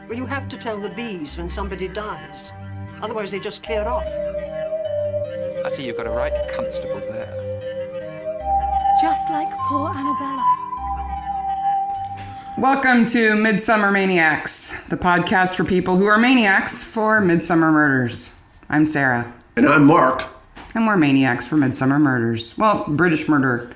Well, you have to tell the bees when somebody dies. Otherwise, they just clear off. I see you've got a right constable there. Just like poor Annabella. Welcome to Midsomer Maniacs, the podcast for people who are maniacs for Midsomer Murders. I'm Sarah. And I'm Mark. And we're maniacs for Midsomer Murders. Well, British murder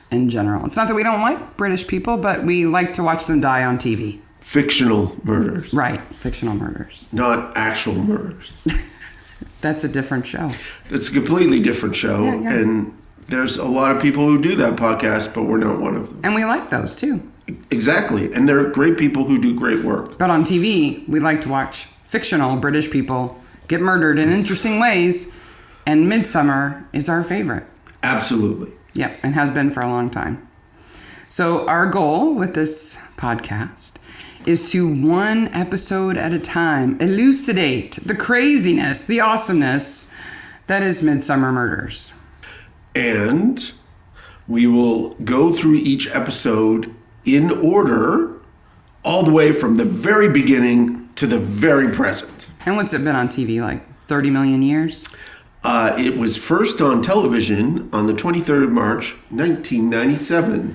in general. It's not that we don't like British people, but we like to watch them die on TV. Fictional murders. Right, fictional murders. Not actual murders. That's a different show. It's a completely different show. Yeah. And there's a lot of people who do that podcast, but we're not one of them. And we like those too. Exactly. And they're great people who do great work. But on TV, we like to watch fictional British people get murdered in interesting ways. And Midsomer is our favorite. Absolutely. Yep, and has been for a long time. So our goal with this podcast is to, one episode at a time, elucidate the craziness, the awesomeness that is Midsomer Murders. And we will go through each episode in order, all the way from the very beginning to the very present. And what's it been on TV, like 30 million years? It was first on television on the 23rd of March, 1997.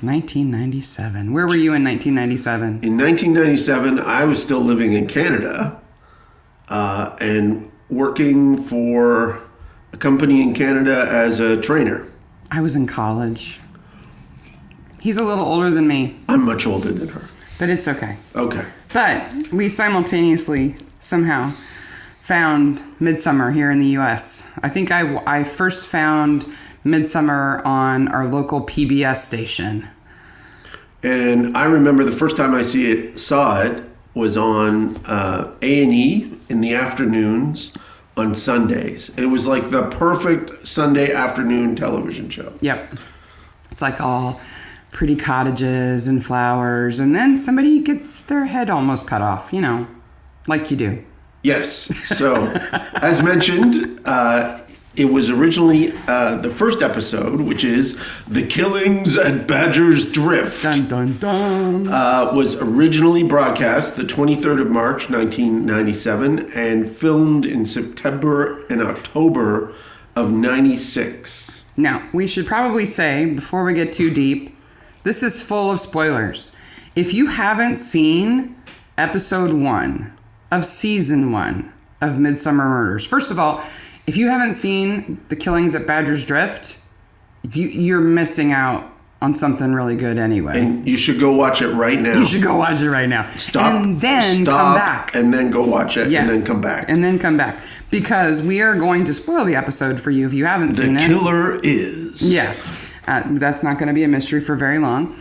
1997. Where were you in 1997? In 1997, I was still living in Canada and working for a company in Canada as a trainer. I was in college. He's a little older than me. I'm much older than her. But it's okay. Okay. But we simultaneously somehow found Midsomer here in the U.S. I think I first found Midsomer on our local PBS station. And I remember the first time I saw it was on A&E in the afternoons on Sundays. It was like the perfect Sunday afternoon television show. Yep. It's like all pretty cottages and flowers, and then somebody gets their head almost cut off, like you do. Yes. So, as mentioned, it was originally the first episode, which is The Killings at Badger's Drift. Dun, dun, dun. Was originally broadcast the 23rd of March, 1997, and filmed in September and October of 96. Now, we should probably say, before we get too deep, this is full of spoilers. If you haven't seen episode 1 of season 1 of Midsomer Murders, first of all, if you haven't seen The Killings at Badger's Drift, you're missing out on something really good anyway. And you should go watch it right now. You should go watch it right now. Stop. And then come back. And then go watch it. Yes. And then come back. And then come back. Because we are going to spoil the episode for you if you haven't seen it. The killer is. Yeah. That's not going to be a mystery for very long.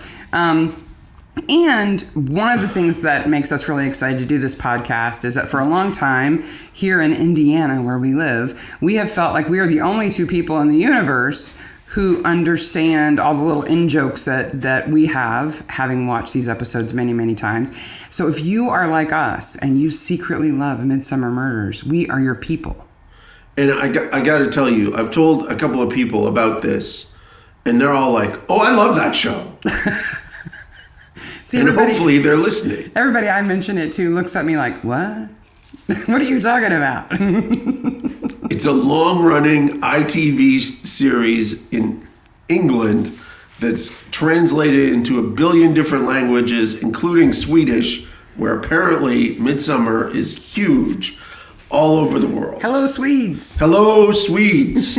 And one of the things that makes us really excited to do this podcast is that for a long time here in Indiana, where we live, we have felt like we are the only two people in the universe who understand all the little in-jokes that we have, having watched these episodes many, many times. So if you are like us and you secretly love Midsomer Murders, we are your people. And I got to tell you, I've told a couple of people about this, and they're all like, oh, I love that show. See, and hopefully they're listening. Everybody I mention it to looks at me like, what? What are you talking about? It's a long-running ITV series in England that's translated into 1 billion different languages, including Swedish, where apparently Midsomer is huge all over the world. Hello, Swedes. Hello, Swedes.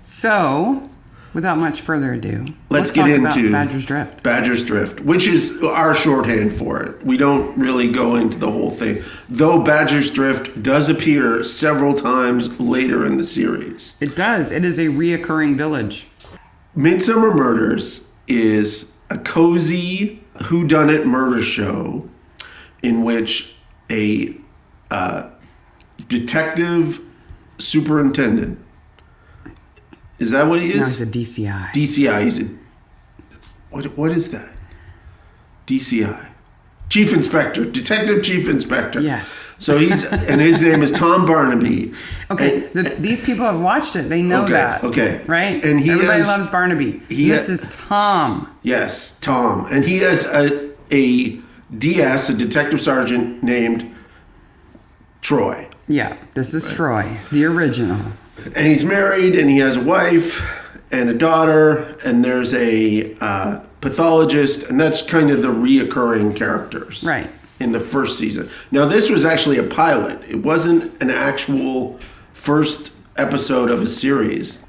So, without much further ado, let's talk get about into Badger's Drift. Badger's Drift, which is our shorthand for it. We don't really go into the whole thing, though Badger's Drift does appear several times later in the series. It does. It is a reoccurring village. Midsomer Murders is a cozy whodunit murder show in which a detective superintendent. Is that what he is? No, he's a DCI. DCI. He's a... What is that? DCI. Chief Inspector. Detective Chief Inspector. Yes. So and his name is Tom Barnaby. Okay, these people have watched it. They know that. Okay. Right? And everybody loves Barnaby. This is Tom. Yes, Tom. And he has a DS, a detective sergeant named Troy. Yeah, this is Troy, the original. And he's married, and he has a wife and a daughter, and there's a pathologist, and that's kind of the reoccurring characters. Right. In the first season. Now, this was actually a pilot. It wasn't an actual first episode of a series.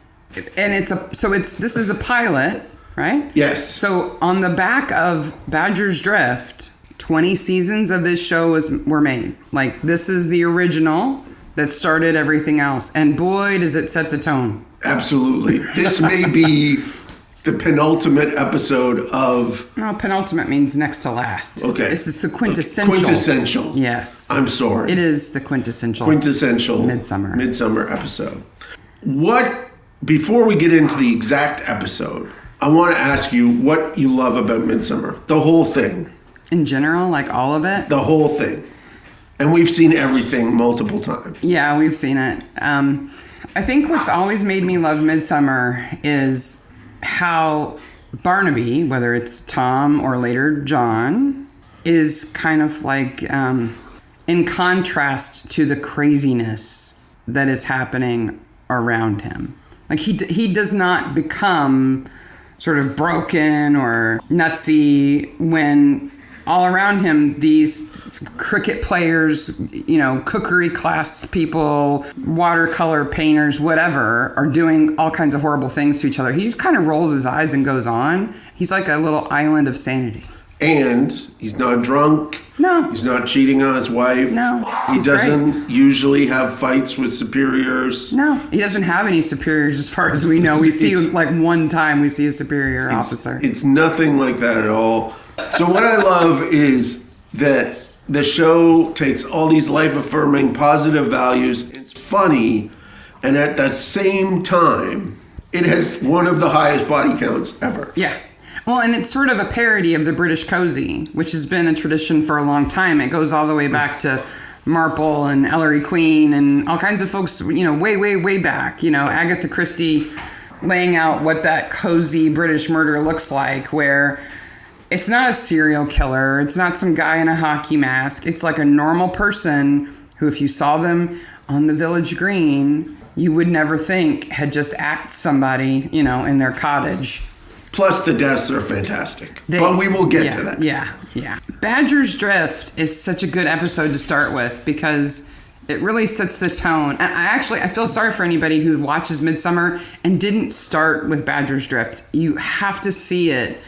And this is a pilot, right? Yes. So on the back of Badger's Drift, 20 seasons of this show were made. Like, this is the original that started everything else. And boy, does it set the tone. Absolutely. This may be the penultimate episode of... No, penultimate means next to last. Okay. This is the quintessential. Quintessential. Yes. I'm sorry. It is the quintessential. Midsomer episode. Before we get into the exact episode, I want to ask you what you love about Midsomer. The whole thing. In general, like all of it? The whole thing. And we've seen everything multiple times. Yeah, we've seen it. I think what's always made me love Midsomer is how Barnaby, whether it's Tom or later John, is kind of like in contrast to the craziness that is happening around him. Like he does not become sort of broken or nutsy when all around him these cricket players, cookery class people, watercolor painters, whatever, are doing all kinds of horrible things to each other. He kind of rolls his eyes and goes on. He's like a little island of sanity. And he's not drunk. No. He's not cheating on his wife. No. He doesn't usually have fights with superiors. No. He doesn't have any superiors as far as we know. We see like one time we see a superior officer. It's nothing like that at all. So what I love is that the show takes all these life-affirming, positive values. It's funny, and at the same time, it has one of the highest body counts ever. Yeah. Well, and it's sort of a parody of the British cozy, which has been a tradition for a long time. It goes all the way back to Marple and Ellery Queen and all kinds of folks, way, way, way back. Agatha Christie laying out what that cozy British murder looks like, where it's not a serial killer. It's not some guy in a hockey mask. It's like a normal person who, if you saw them on the village green, you would never think had just axed somebody, in their cottage. Plus, the deaths are fantastic. But we will get to that. Yeah. Badger's Drift is such a good episode to start with because it really sets the tone. And I feel sorry for anybody who watches Midsomer and didn't start with Badger's Drift. You have to see it.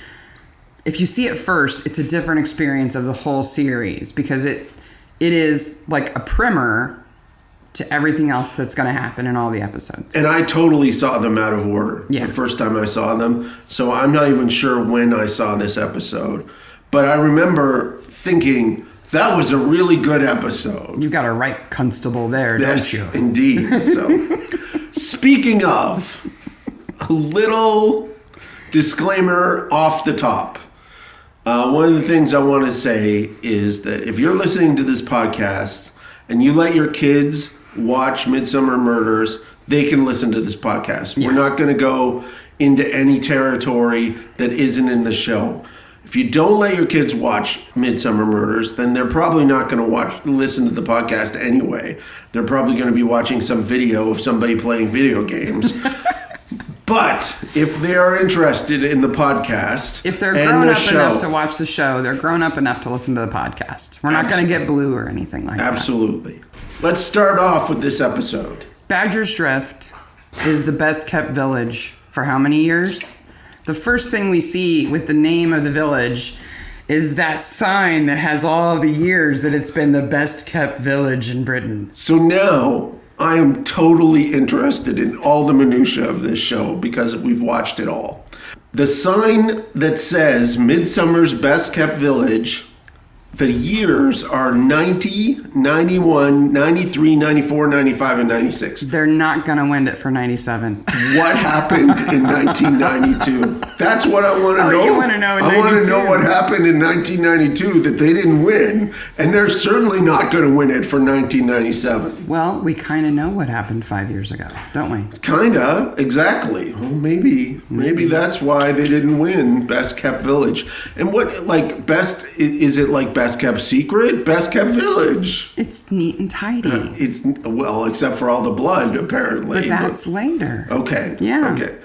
If you see it first, it's a different experience of the whole series because it is like a primer to everything else that's going to happen in all the episodes. And I totally saw them out of order the first time I saw them. So I'm not even sure when I saw this episode. But I remember thinking, that was a really good episode. You got a right constable there, don't you? Yes, indeed. So, speaking of, a little disclaimer off the top. One of the things I want to say is that if you're listening to this podcast and you let your kids watch Midsomer Murders, they can listen to this podcast. Yeah. We're not going to go into any territory that isn't in the show. If you don't let your kids watch Midsomer Murders, then they're probably not going to listen to the podcast anyway. They're probably going to be watching some video of somebody playing video games. But if they are interested in the podcast, if they're grown up enough to watch the show, they're grown up enough to listen to the podcast. We're not going to get blue or anything like that. Absolutely. Let's start off with this episode. Badger's Drift is the best kept village for how many years? The first thing we see with the name of the village is that sign that has all the years that it's been the best kept village in Britain. So now I am totally interested in all the minutiae of this show because we've watched it all. The sign that says Midsummer's Best Kept Village, the years are 90, 91, 93, 94, 95, and 96. They're not going to win it for 97. What happened in 1992? That's what I want to know. You want to know in 92? I want to know what happened in 1992 that they didn't win, and they're certainly not going to win it for 1997. Well, we kind of know what happened 5 years ago, don't we? Kinda, exactly. Well, maybe that's why they didn't win Best Kept Village. And what, like, best, is it like Best best kept secret, best kept village. It's neat and tidy. Except for all the blood, apparently. But that's later. Okay. Yeah. Okay.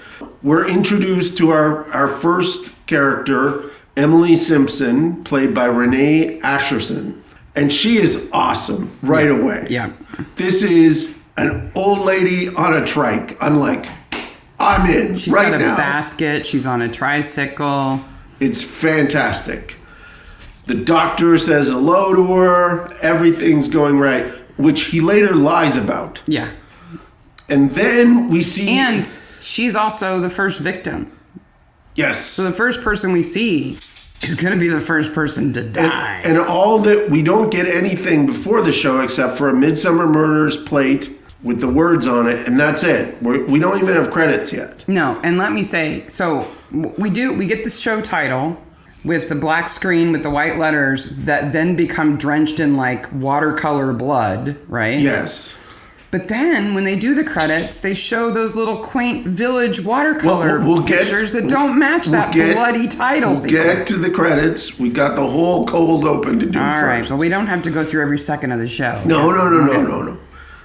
We're introduced to our first character, Emily Simpson, played by Renee Asherson. And she is awesome right away. Yeah. This is an old lady on a trike. I'm like, I'm in She's right got a now. basket. She's on a tricycle. It's fantastic. The doctor says hello to her. Everything's going right, which he later lies about. Yeah. And then we see... And she's also the first victim. Yes. So the first person we see is going to be the first person to die. And all that, we don't get anything before the show except for a Midsomer Murders plate with the words on it, and that's it. We don't even have credits yet. No, and let me say, so we get the show title with the black screen with the white letters that then become drenched in like watercolor blood, right? Yes. But then when they do the credits, they show those little quaint village watercolor pictures that don't match that bloody title sequence. We'll get to the credits. We got the whole cold open to do All first. right, but we don't have to go through every second of the show. No.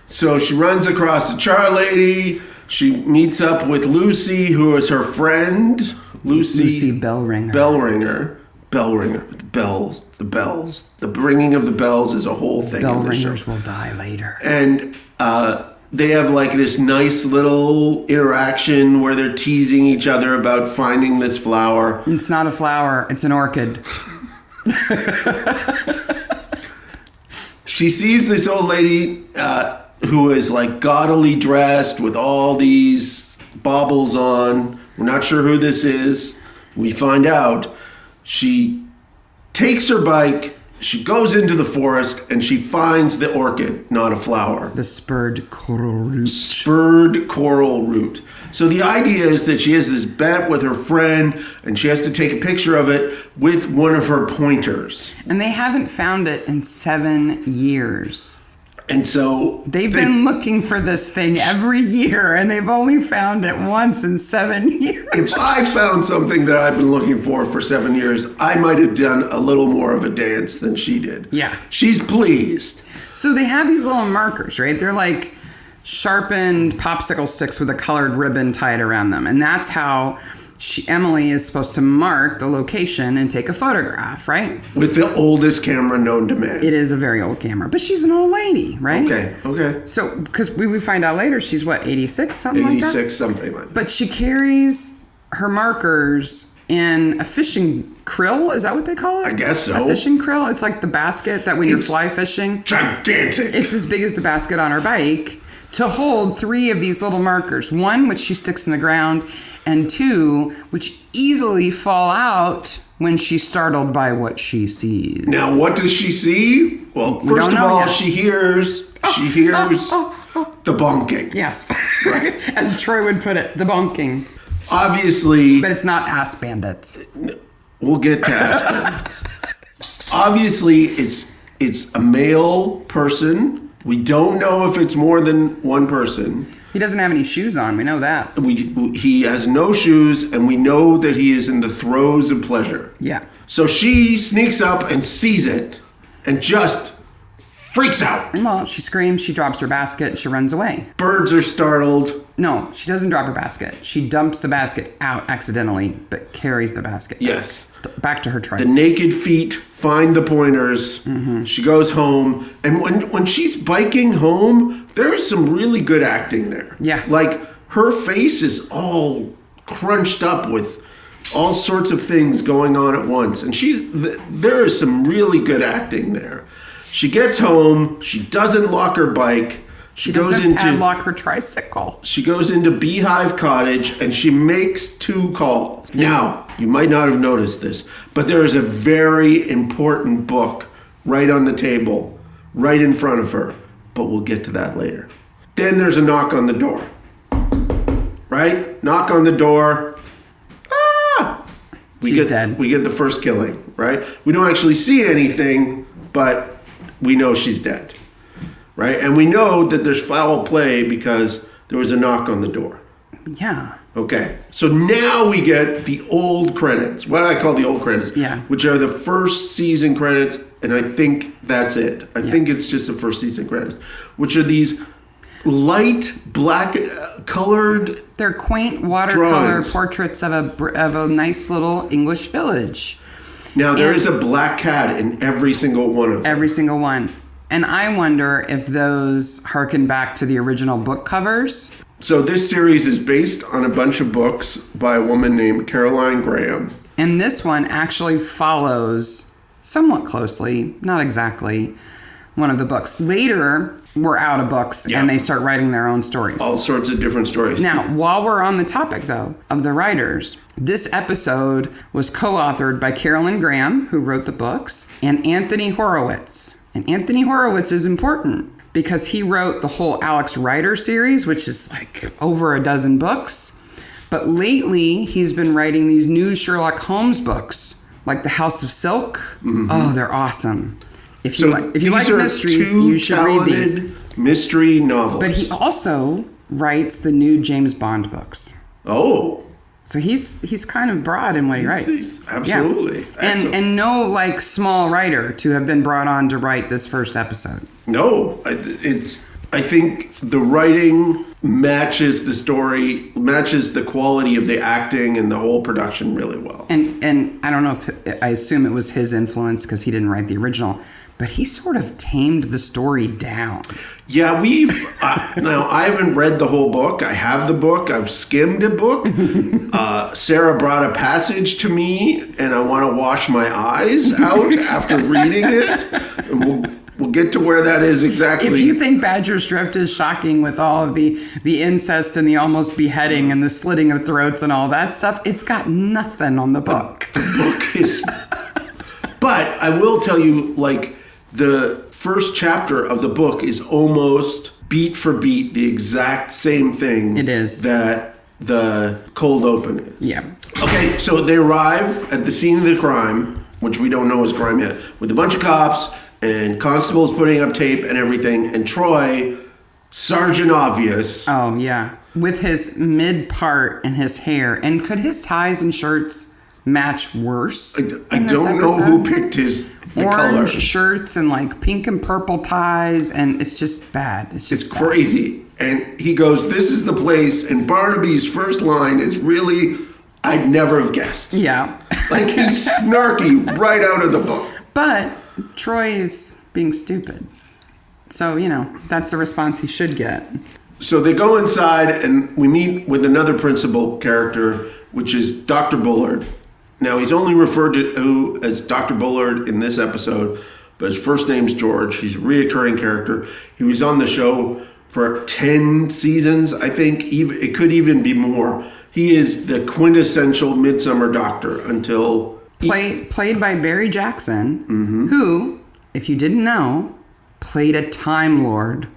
So she runs across the char lady. She meets up with Lucy, who is her friend. Lucy Bellringer. Bells. The bells. The ringing of the bells is a whole thing. Bell in the show. ringers will die later. And they have like this nice little interaction where they're teasing each other about finding this flower. It's not a flower. It's an orchid. She sees this old lady who is like gaudily dressed with all these baubles on. We're not sure who this is. We find out. She takes her bike, she goes into the forest, and she finds the orchid, not a flower. The spurred coral root. Spurred coral root. So the idea is that she has this bet with her friend, and she has to take a picture of it with one of her pointers. And they haven't found it in 7 years. And so... They've been looking for this thing every year, and they've only found it once in 7 years. If I found something that I've been looking for 7 years, I might have done a little more of a dance than she did. Yeah. She's pleased. So they have these little markers, right? They're like sharpened popsicle sticks with a colored ribbon tied around them. And that's how Emily is supposed to mark the location and take a photograph, right? With the oldest camera known to man. It is a very old camera, but she's an old lady, right? Okay. So, because we find out later, she's what, 86, something like that? 86, something like that. But she carries her markers in a fishing krill. Is that what they call it? I guess so. A fishing krill? It's like the basket that when you're fly fishing. Gigantic. It's as big as the basket on her bike to hold 3 of these little markers. 1, which she sticks in the ground, and 2, which easily fall out when she's startled by what she sees. Now, what does she see? Well, first of all, she hears the bonking. Yes. As Troy would put it, the bonking. Obviously... But it's not ass bandits. We'll get to ass bandits. Obviously, it's a male person. We don't know if it's more than one person. He doesn't have any shoes on. We know that. He has no shoes, and we know that he is in the throes of pleasure. Yeah. So she sneaks up and sees it and just freaks out. Well, she screams, she drops her basket, and she runs away. Birds are startled. No, she doesn't drop her basket. She dumps the basket out accidentally, but carries the basket. Yes. Back to her truck. The naked feet find the pointers. Mm-hmm. She goes home. And when she's biking home, there's some really good acting there. Yeah. Like, her face is all crunched up with all sorts of things going on at once. And there is some really good acting there. She gets home. She doesn't lock her bike. She doesn't padlock her tricycle. She goes into Beehive Cottage and she makes 2 calls. Now, you might not have noticed this, but there is a very important book right on the table, right in front of her. But we'll get to that later. Then there's a knock on the door. Right? Knock on the door. Ah! She's dead. We get the first killing, right? We don't actually see anything, but we know she's dead. Right? And we know that there's foul play because there was a knock on the door. Yeah. Okay, so now we get the old credits, what I call the old credits, Yeah. which are the first season credits, and I think that's it. I think it's just the first season credits, which are these light black colored. They're quaint watercolor drawings. portraits of a nice little English village. Now, there is a black cat in every single one of them. Every single one. And I wonder if those harken back to the original book covers. So this series is based on a bunch of books by a woman named Caroline Graham. And this one actually follows somewhat closely, not exactly, one of the books. Later, we're out of books and they start writing their own stories. All sorts of different stories. Now, while we're on the topic, though, of the writers, this episode was co-authored by Carolyn Graham, who wrote the books, and Anthony Horowitz. And Anthony Horowitz is important because he wrote the whole Alex Rider series, which is like over a dozen books. But lately, he's been writing these new Sherlock Holmes books, like The House of Silk. Mm-hmm. Oh, they're awesome. If you like mysteries, you should read these. Mystery novels. But he also writes the new James Bond books. Oh. So he's kind of broad in what he writes. Absolutely. Yeah. And no like small writer to have been brought on to write this first episode. No, I think the writing matches the story, matches the quality of the acting and the whole production really well. And I don't know if I assume it was his influence because he didn't write the original, but he sort of tamed the story down. Yeah, now I haven't read the whole book. I have the book. I've skimmed a book. Sarah brought a passage to me, and I want to wash my eyes out after reading it. And we'll get to where that is exactly. If you think Badger's Drift is shocking with all of the incest and the almost beheading and the slitting of throats and all that stuff, it's got nothing on the book. The book is... But I will tell you, like, the first chapter of the book is almost beat for beat the exact same thing. It is. That the cold open is. Yeah. Okay, so they arrive at the scene of the crime, which we don't know is crime yet, with a bunch of cops and constables putting up tape and everything, and Troy, Sergeant Obvious. Oh, yeah. With his mid part and his hair. And could his ties and shirts match worse? I don't know who picked the color. Orange shirts and like pink and purple ties, and it's just bad. It's bad. Crazy. And he goes, "This is the place," and Barnaby's first line is really, "I'd never have guessed." Yeah. Like, he's snarky right out of the book. But Troy is being stupid. So, that's the response he should get. So they go inside and we meet with another principal character, which is Dr. Bullard. Now, he's only referred to as Dr. Bullard in this episode, but his first name's George. He's a reoccurring character. He was on the show for 10 seasons, I think. It could even be more. He is the quintessential Midsomer Doctor until... Played by Barry Jackson, who, if you didn't know, played a Time Lord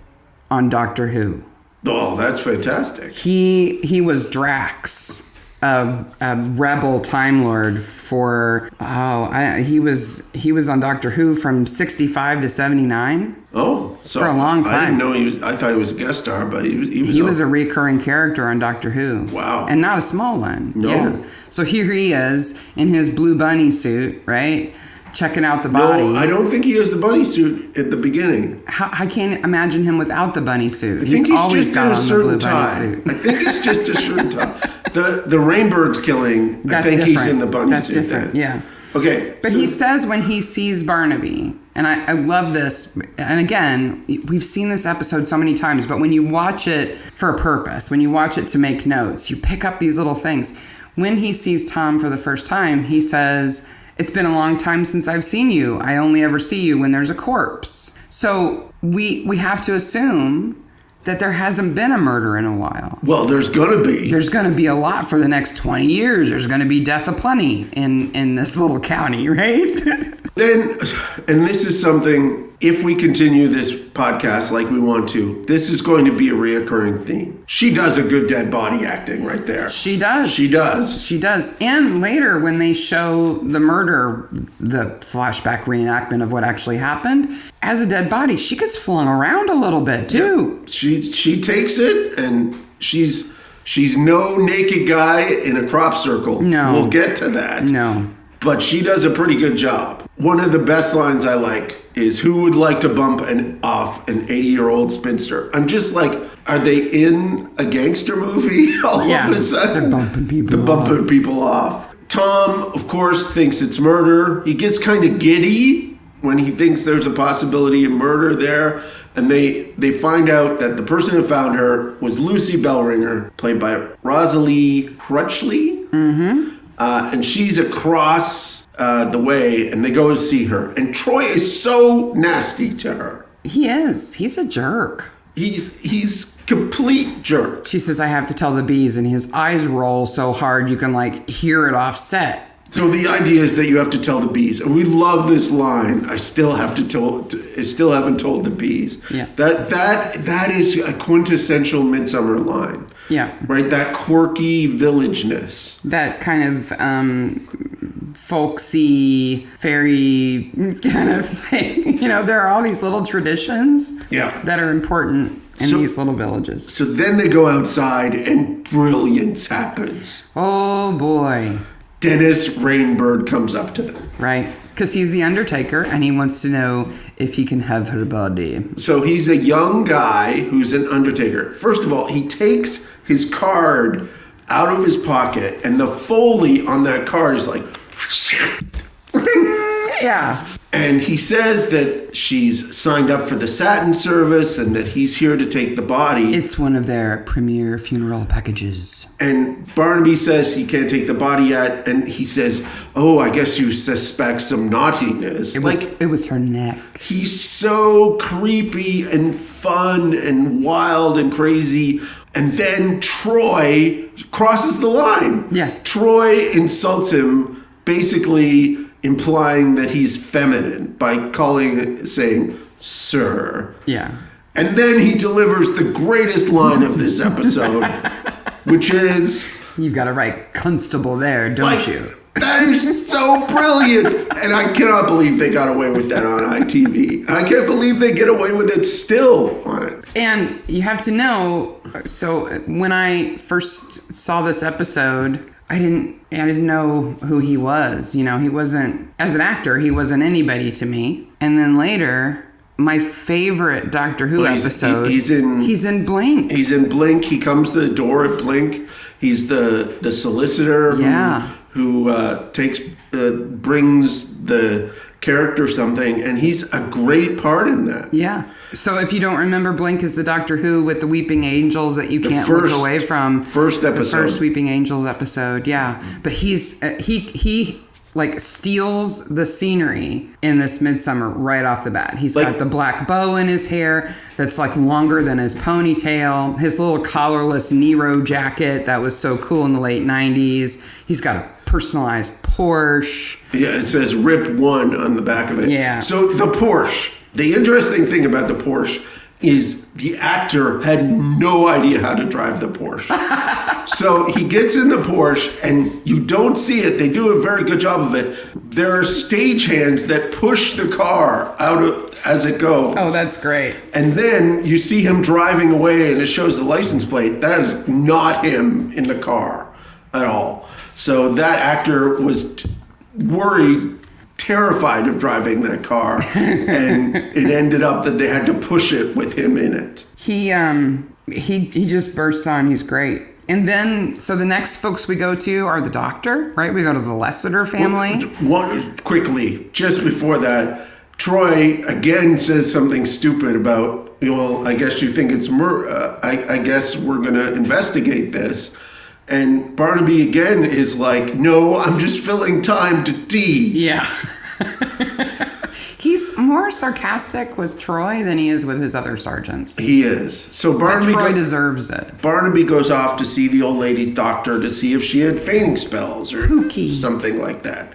on Doctor Who. Oh, that's fantastic. He was Drax, a rebel Time Lord for he was on Doctor Who from 65 to 79. Oh, so for a long time. I didn't know I thought he was a guest star, but he was a recurring character on Doctor Who. Wow. And not a small one. No. Yeah. So here he is in his blue bunny suit, right? Checking out the body. No, I don't think he has the bunny suit at the beginning. I can't imagine him without the bunny suit. I think he's always just got in a on the certain blue tie. bunny suit. I think it's just a shirt and tie. The Rainbird's killing, That's I think different. he's in the bunny That's suit. That's different, then. yeah. Okay. But he says when he sees Barnaby, and I love this, and again, we've seen this episode so many times, but when you watch it for a purpose, when you watch it to make notes, you pick up these little things. When he sees Tom for the first time, he says, "It's been a long time since I've seen you. I only ever see you when there's a corpse." So we have to assume that there hasn't been a murder in a while. Well, there's going to be. There's going to be a lot for the next 20 years. There's going to be death aplenty in this little county, right? And this is something, if we continue this podcast like we want to, this is going to be a reoccurring theme. She does a good dead body acting right there. She does. She does. She does. And later when they show the murder, the flashback reenactment of what actually happened, as a dead body, she gets flung around a little bit too. Yeah. She takes it, and she's She's no naked guy in a crop circle. No. We'll get to that. No. But she does a pretty good job. One of the best lines I like is, who would like to bump off an 80-year-old spinster? I'm just like, are they in a gangster movie all of a sudden? They're bumping people off. Tom, of course, thinks it's murder. He gets kind of giddy when he thinks there's a possibility of murder there. And they find out that the person who found her was Lucy Bellringer, played by Rosalie Crutchley. Mm-hmm. And she's across the way, and they go to see her. And Troy is so nasty to her. He is. He's a jerk. He's complete jerk. She says, I have to tell the bees, and his eyes roll so hard you can like hear it offset. So the idea is that you have to tell the bees. And we love this line. I still haven't told the bees. Yeah. That is a quintessential Midsomer line. Yeah. Right? That quirky villageness. That kind of folksy, fairy kind of thing. You know, there are all these little traditions that are important in these little villages. So then they go outside and brilliance happens. Oh, boy. Dennis Rainbird comes up to them. Right. Because he's the Undertaker, and he wants to know if he can have her body. So he's a young guy who's an Undertaker. First of all, he takes his card out of his pocket, and the Foley on that card is like... Yeah. And he says that she's signed up for the satin service and that he's here to take the body. It's one of their premier funeral packages. And Barnaby says he can't take the body yet. And he says, oh, I guess you suspect some naughtiness. It was her neck. He's so creepy and fun and wild and crazy. And then Troy crosses the line. Yeah. Troy insults him, basically implying that he's feminine by saying, sir. Yeah. And then he delivers the greatest line of this episode, which is... You've got to write constable there, don't you? That is so brilliant. And I cannot believe they got away with that on ITV. And I can't believe they get away with it still on it. And you have to know, so when I first saw this episode... I didn't know who he was. You know, he wasn't, as an actor, he wasn't anybody to me. And then later, my favorite Doctor Who episode, he's in Blink. He's in Blink. He comes to the door at Blink. He's the solicitor who brings the character something, and he's a great part in that. Yeah. So if you don't remember, Blink is the Doctor Who with the Weeping Angels that you can't look away from. First episode. The first Weeping Angels episode, yeah. But he like steals the scenery in this Midsomer right off the bat. He's got the black bow in his hair that's like longer than his ponytail. His little collarless Nero jacket that was so cool in the late 90s. He's got a personalized Porsche. Yeah, it says Rip 1 on the back of it. Yeah. So the Porsche. The interesting thing about the Porsche is the actor had no idea how to drive the Porsche. So he gets in the Porsche, and you don't see it. They do a very good job of it. There are stagehands that push the car out as it goes. Oh, that's great. And then you see him driving away, and it shows the license plate. That is not him in the car at all. So that actor was worried, terrified of driving that car, and it ended up that they had to push it with him in it. He just bursts on. He's great. And then, so the next folks we go to are the Doctor, right? We go to the Lessiter family. Quickly, just before that, Troy again says something stupid about, well, I guess you think it's I guess we're going to investigate this. And Barnaby again is like, no, I'm just filling time to tea. Yeah. He's more sarcastic with Troy than he is with his other sergeants. He is. So Barnaby Troy deserves it. Barnaby goes off to see the old lady's doctor to see if she had fainting spells or something like that.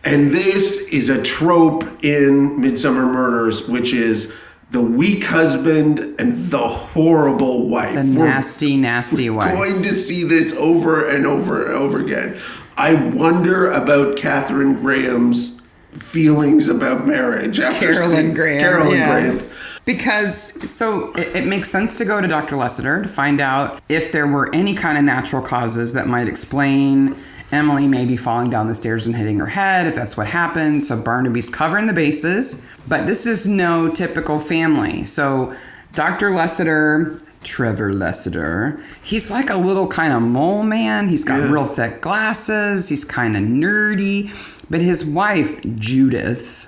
And this is a trope in Midsomer Murders, which is the weak husband and the horrible wife. The nasty, nasty wife. We're going to see this over and over and over again. I wonder about Catherine Graham's feelings about marriage. Carolyn Graham. Because, so it makes sense to go to Dr. Lessiter to find out if there were any kind of natural causes that might explain Emily maybe falling down the stairs and hitting her head, if that's what happened. So Barnaby's covering the bases. But this is no typical family. So Dr. Lessiter, Trevor Lessiter, he's like a little kind of mole man. He's got real thick glasses. He's kind of nerdy. But his wife, Judith,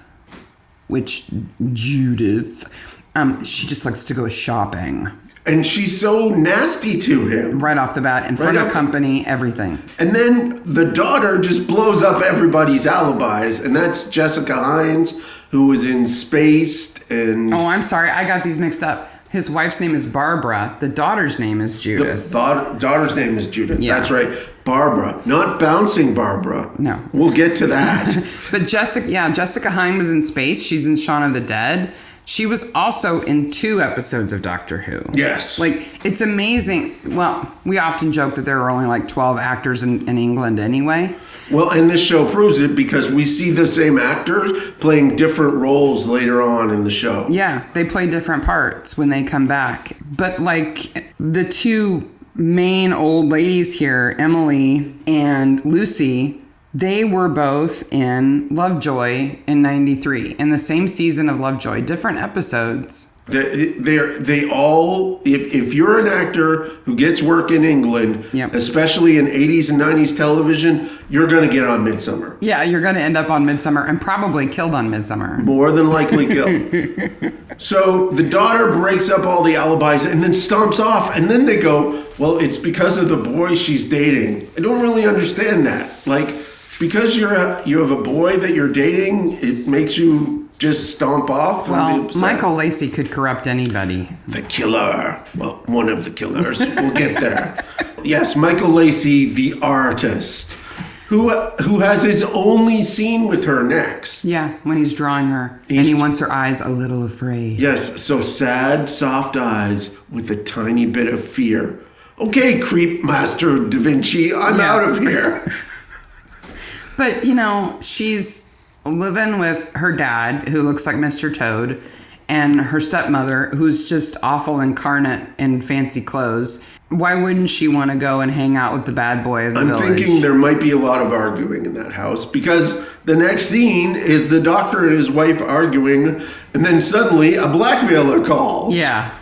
she just likes to go shopping. And she's so nasty to him. Right off the bat, in front of company, everything. And then the daughter just blows up everybody's alibis. And that's Jessica Hines, who was in Spaced. And oh, I'm sorry. I got these mixed up. His wife's name is Barbara. The daughter's name is Judith. The daughter's name is Judith. Yeah. That's right. Barbara. Not Bouncing Barbara. No. We'll get to that. But Jessica Hine was in Space. She's in Shaun of the Dead. She was also in 2 episodes of Doctor Who. Yes. Like, it's amazing. Well, we often joke that there were only like 12 actors in England anyway. Well, and this show proves it because we see the same actors playing different roles later on in the show. Yeah, they play different parts when they come back. But like the 2 main old ladies here, Emily and Lucy, they were both in Lovejoy in 93, in the same season of Lovejoy, different episodes. They all, if you're an actor who gets work in England, especially in 80s and 90s television, you're going to get on Midsomer. Yeah, you're going to end up on Midsomer and probably killed on Midsomer. More than likely killed. So the daughter breaks up all the alibis and then stomps off. And then they go, well, it's because of the boy she's dating. I don't really understand that. Like, because you have a boy that you're dating, it makes you just stomp off? Well, Michael Lacey could corrupt anybody. The killer. Well, one of the killers. We'll get there. Yes, Michael Lacey, the artist, who has his only scene with her next. Yeah, when he's drawing her. And he wants her eyes a little afraid. Yes, so sad, soft eyes with a tiny bit of fear. Okay, creep master Da Vinci, I'm out of here. But, she's living with her dad, who looks like Mr. Toad, and her stepmother, who's just awful incarnate in fancy clothes. Why wouldn't she want to go and hang out with the bad boy of the village? I'm thinking there might be a lot of arguing in that house, because the next scene is the doctor and his wife arguing, and then suddenly a blackmailer calls. Yeah.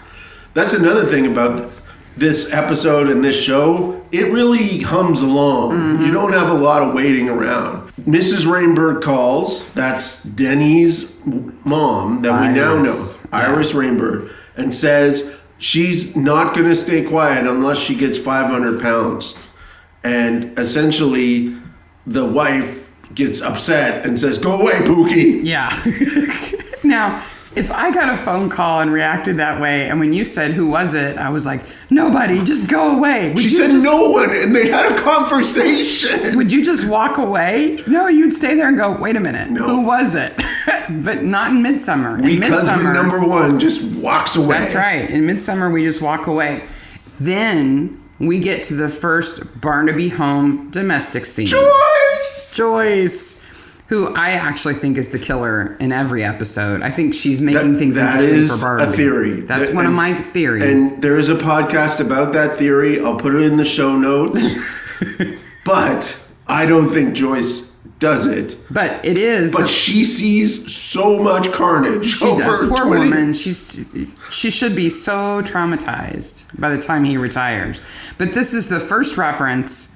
That's another thing about this episode and this show. It really hums along. Mm-hmm. You don't have a lot of waiting around. Mrs. Rainbird calls. That's Denny's mom that we now know, Iris Rainbird, and says she's not going to stay quiet unless she gets 500 pounds. And essentially, the wife gets upset and says, "Go away, Pookie." Yeah. Now, if I got a phone call and reacted that way, and when you said, "Who was it?" I was like, "Nobody, just go away." She said no one, and they had a conversation. Would you just walk away? No, you'd stay there and go, "Wait a minute, who was it?" But not in Midsomer. In because Midsomer, number one just walks away. That's right. In Midsomer, we just walk away. Then we get to the first Barnaby home domestic scene. Joyce! Who I actually think is the killer in every episode. I think she's making things interesting for Barnaby. That is a theory. That's one of my theories. And there is a podcast about that theory. I'll put it in the show notes. But I don't think Joyce does it. But it is. But she sees so much carnage over poor 20. woman. She should be so traumatized by the time he retires. But this is the first reference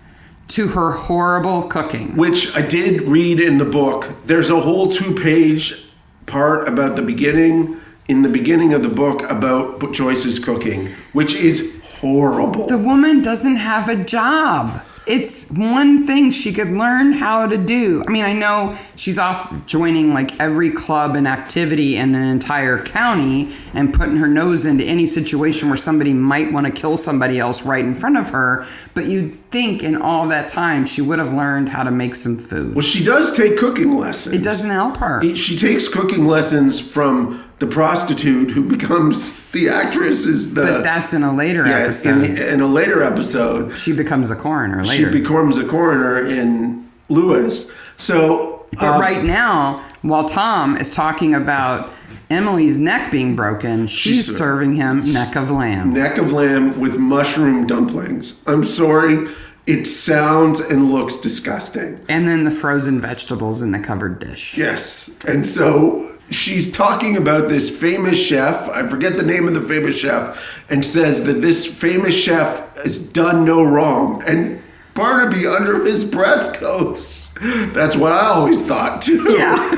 to her horrible cooking. Which I did read in the book. There's a whole 2-page part about the beginning, in the beginning of the book, about Joyce's cooking, which is horrible. The woman doesn't have a job. It's one thing she could learn how to do. I mean, I know she's off joining like every club and activity in an entire county and putting her nose into any situation where somebody might want to kill somebody else right in front of her. But you'd think in all that time she would have learned how to make some food. Well, she does take cooking lessons. It doesn't help her. She takes cooking lessons from the prostitute who becomes the actress. But that's in a later episode. In a later episode. She becomes a coroner later. She becomes a coroner in Lewis. So, but right now, while Tom is talking about Emily's neck being broken, she's serving him neck of lamb. Neck of lamb with mushroom dumplings. I'm sorry. It sounds and looks disgusting. And then the frozen vegetables in the covered dish. Yes. And so she's talking about this famous chef. I forget the name of the famous chef. And says that this famous chef has done no wrong. And Barnaby, under his breath, goes, that's what I always thought, too. Yeah.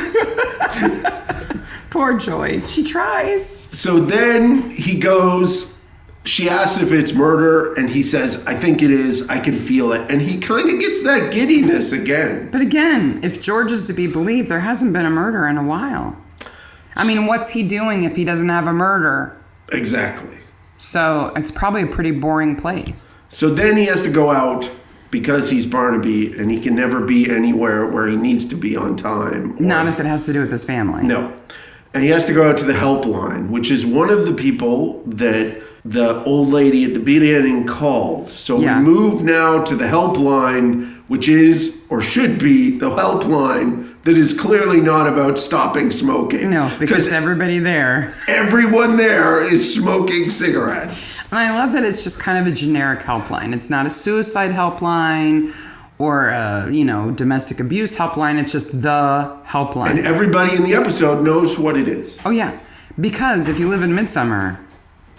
Poor Joyce. She tries. So then he goes, she asks if it's murder, and he says, I think it is. I can feel it. And he kind of gets that giddiness again. But again, if George is to be believed, there hasn't been a murder in a while. I mean, what's he doing if he doesn't have a murder? Exactly. So it's probably a pretty boring place. So then he has to go out because he's Barnaby, and he can never be anywhere where he needs to be on time. Not if it has to do with his family. No. And he has to go out to the helpline, which is one of the people that the old lady at the beginning called. So we move now to the helpline, which is, or should be, the helpline that is clearly not about stopping smoking. No, because everybody there. Everyone there is smoking cigarettes. And I love that it's just kind of a generic helpline. It's not a suicide helpline or a, domestic abuse helpline. It's just the helpline. And everybody in the episode knows what it is. Oh, yeah. Because if you live in Midsomer,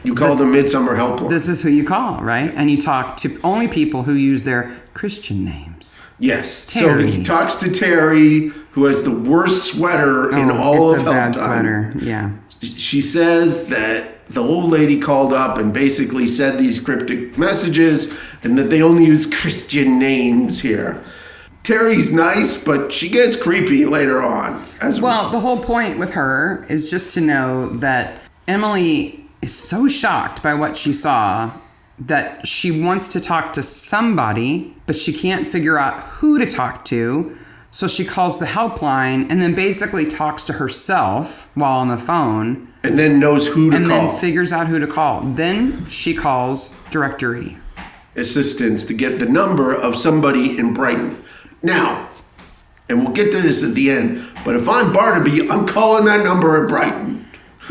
you call the Midsomer helpline. This is who you call, right? And you talk to only people who use their Christian names. Yes. Terry. So he talks to Terry, who has the worst sweater in all of Helpline. It's a bad sweater, yeah. She says that the old lady called up and basically said these cryptic messages and that they only use Christian names here. Terry's nice, but she gets creepy later on. Well, the whole point with her is just to know that Emily is so shocked by what she saw that she wants to talk to somebody, but she can't figure out who to talk to. So she calls the helpline and then basically talks to herself while on the phone. And then knows who to call. And then figures out who to call. Then she calls directory assistants to get the number of somebody in Brighton. Now, and we'll get to this at the end, but if I'm Barnaby, I'm calling that number in Brighton.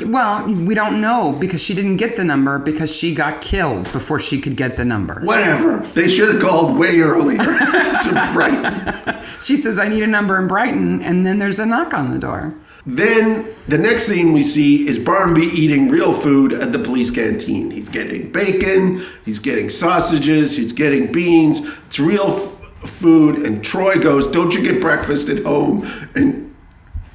Well, we don't know because she didn't get the number because she got killed before she could get the number. Whatever. They should have called way earlier to Brighton. She says, I need a number in Brighton, and then there's a knock on the door. Then the next scene we see is Barnaby eating real food at the police canteen. He's getting bacon, he's getting sausages, he's getting beans. It's real food, and Troy goes, don't you get breakfast at home? And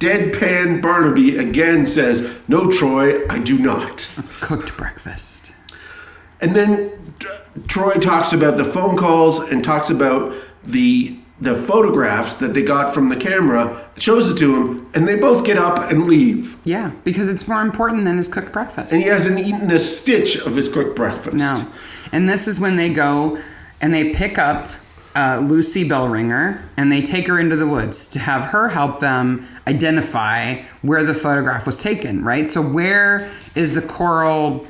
deadpan Barnaby again says, no, Troy, I do not. Cooked breakfast. And then Troy talks about the phone calls and talks about the photographs that they got from the camera, shows it to him, and they both get up and leave. Yeah, because it's more important than his cooked breakfast. And he hasn't eaten a stitch of his cooked breakfast. No. And this is when they go and they pick up Lucy Bellringer, and they take her into the woods to have her help them identify where the photograph was taken, right? So where is the coral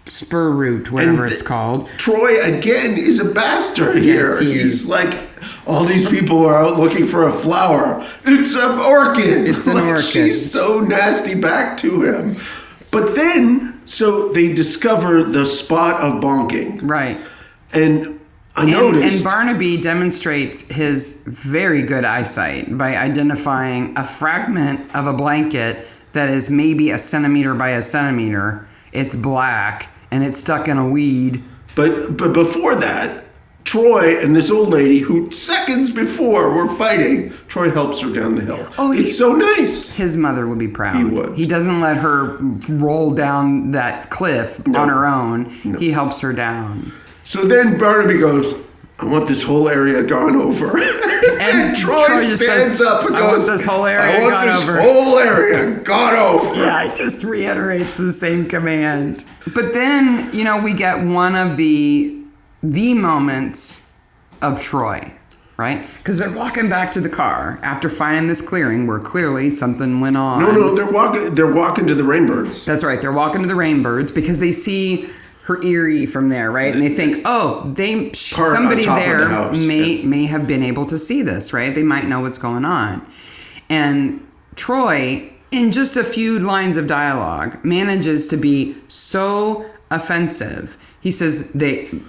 spur root, whatever it's called? Troy, again, is a bastard here. Yes, He's like, all these people are out looking for a flower. It's an orchid. It's an orchid. She's so nasty back to him. But then, so they discover the spot of Bonking. Right. And I noticed. And Barnaby demonstrates his very good eyesight by identifying a fragment of a blanket that is maybe a centimeter by a centimeter. It's black, and it's stuck in a weed. But before that, Troy and this old lady, who seconds before were fighting, Troy helps her down the hill. Oh, it's so nice. His mother would be proud. He would. He doesn't let her roll down that cliff on her own. No. He helps her down. So then Barnaby goes, I want this whole area gone over. And Troy stands up and goes, I want this whole area gone over. Whole area gone over. Yeah, it just reiterates the same command. But then, we get one of the moments of Troy, right? Because they're walking back to the car after finding this clearing where clearly something went on. No, they're walking to the Rainbirds. That's right. They're walking to the Rainbirds because they see her eyrie from there, right? And they think, somebody there may have been able to see this, right? They might know what's going on. And Troy in just a few lines of dialogue, manages to be so offensive. He says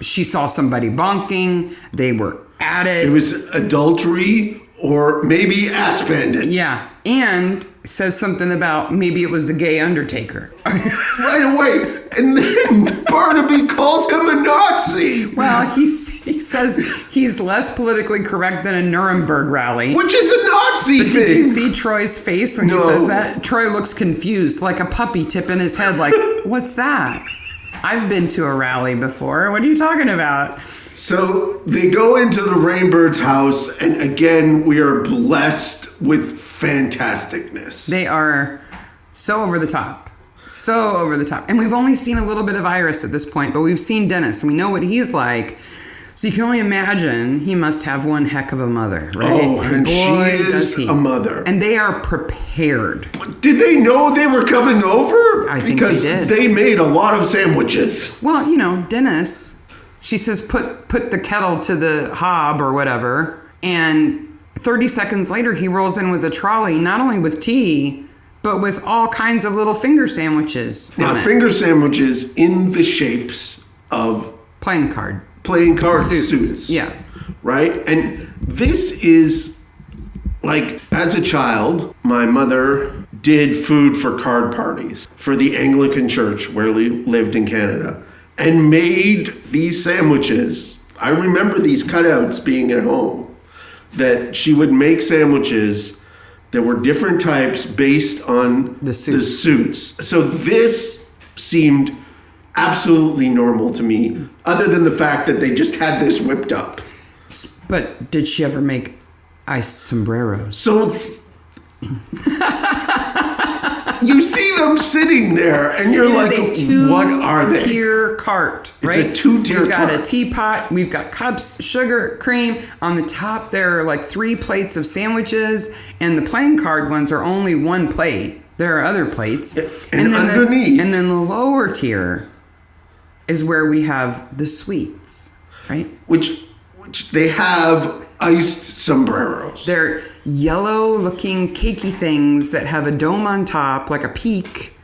she saw somebody bonking, they were at it. It was adultery or maybe ass bandits. Yeah, and says something about maybe it was the gay undertaker. Right away. And then Barnaby calls him a Nazi. Well, he says he's less politically correct than a Nuremberg rally. Which is a Nazi But thing. did you see Troy's face when he No. says that? Troy looks confused, like a puppy tipping his head like, what's that? I've been to a rally before. What are you talking about? So they go into the Rainbird's house, and again, we are blessed with fantasticness. They are so over the top. So over the top. And we've only seen a little bit of Iris at this point, but we've seen Dennis, and we know what he's like. So you can only imagine he must have one heck of a mother, right? Oh, and boy, she is does he. a mother. And they are prepared. Did they know they were coming over? I think because they did. they made a lot of sandwiches. Well, you know, Dennis, she says, put the kettle to the hob or whatever. And 30 seconds later, he rolls in with a trolley, not only with tea, but with all kinds of little finger sandwiches Now, on it. finger sandwiches in the shapes of Playing card. playing card Suits. suits. Yeah. Right? And this is like, as a child, my mother did food for card parties for the Anglican church where we lived in Canada and made these sandwiches. I remember these cutouts being at home, that she would make sandwiches that were different types based on The suit. suits. So this seemed absolutely normal to me, other than the fact that they just had this whipped up. But did she ever make ice sombreros? So you see them sitting there, and you're It like, is a what are they? two-tier cart, It's right? a two-tier We've got cart. a teapot, we've got cups, sugar, cream. On the top, there are like 3 plates of sandwiches, and the playing card ones are only 1 plate. There are other plates. And then underneath- and then the lower tier is where we have the sweets, right? Which they have iced sombreros. They're yellow-looking cakey things that have a dome on top, like a peak,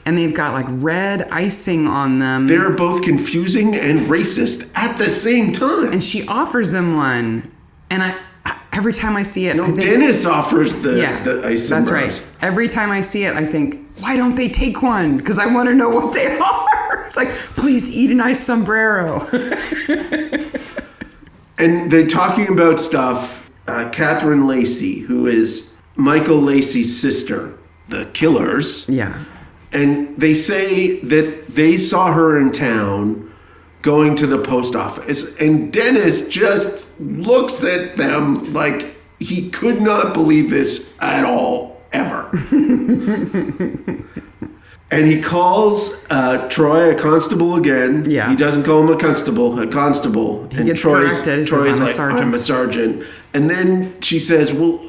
and they've got like red icing on them. They're both confusing and racist at the same time. And she offers them one, and I every time I see it, No, I think, Dennis offers the ice that's sombreros. right. Every time I see it, I think, why don't they take one? Because I want to know what they are. It's like, please eat an ice sombrero. And they're talking about stuff. Catherine Lacey, who is Michael Lacey's sister, the killers. Yeah. And they say that they saw her in town going to the post office. And Dennis just looks at them like he could not believe this at all, ever. And he calls Troy a constable again. Yeah. He doesn't call him a constable, a constable. He gets corrected. He says, Troy's "I'm a like, sergeant." I'm a sergeant. And then she says, well,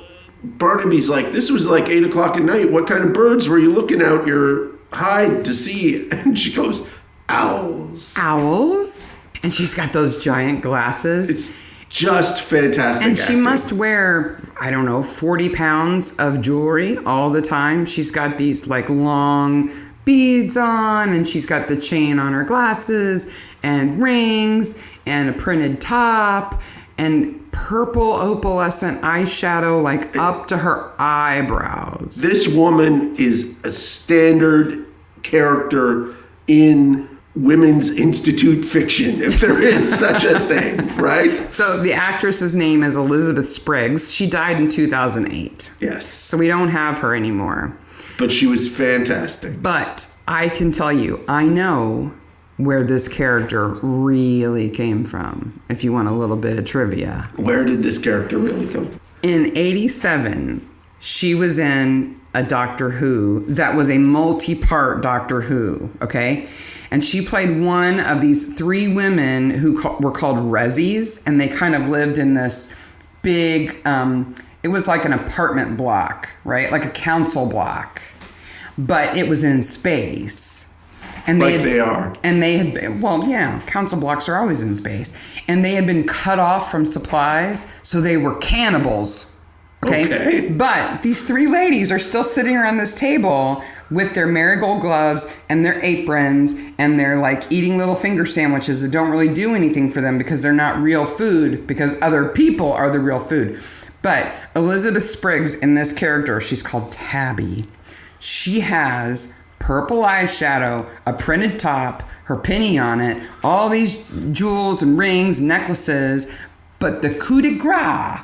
Barnaby's like, this was like 8 o'clock at night. What kind of birds were you looking out your hide to see? And she goes, owls. Owls? And she's got those giant glasses. It's just fantastic. And she acting. must wear, I don't know, 40 pounds of jewelry all the time. She's got these like long beads on, and she's got the chain on her glasses and rings and a printed top and purple opalescent eyeshadow like up to her eyebrows. This woman is a standard character in Women's Institute fiction, if there is such a thing, right? So the actress's name is Elizabeth Spriggs. She died in 2008. Yes. So we don't have her anymore. But she was fantastic. But I can tell you, I know where this character really came from, if you want a little bit of trivia. Where did this character really come from? In 87, she was in a Doctor Who that was a multi-part Doctor Who, okay? And she played one of these 3 women who were called Resis, and they kind of lived in this big, it was like an apartment block, right? Like a council block. But it was in space. And They are. And they had been, well, yeah, council blocks are always in space. And they had been cut off from supplies, so they were cannibals. Okay. But these three ladies are still sitting around this table with their marigold gloves and their aprons, and they're like eating little finger sandwiches that don't really do anything for them because they're not real food, because other people are the real food. But Elizabeth Spriggs in this character, she's called Tabby. She has purple eyeshadow, a printed top, her penny on it, all these jewels and rings, necklaces, but the coup de grace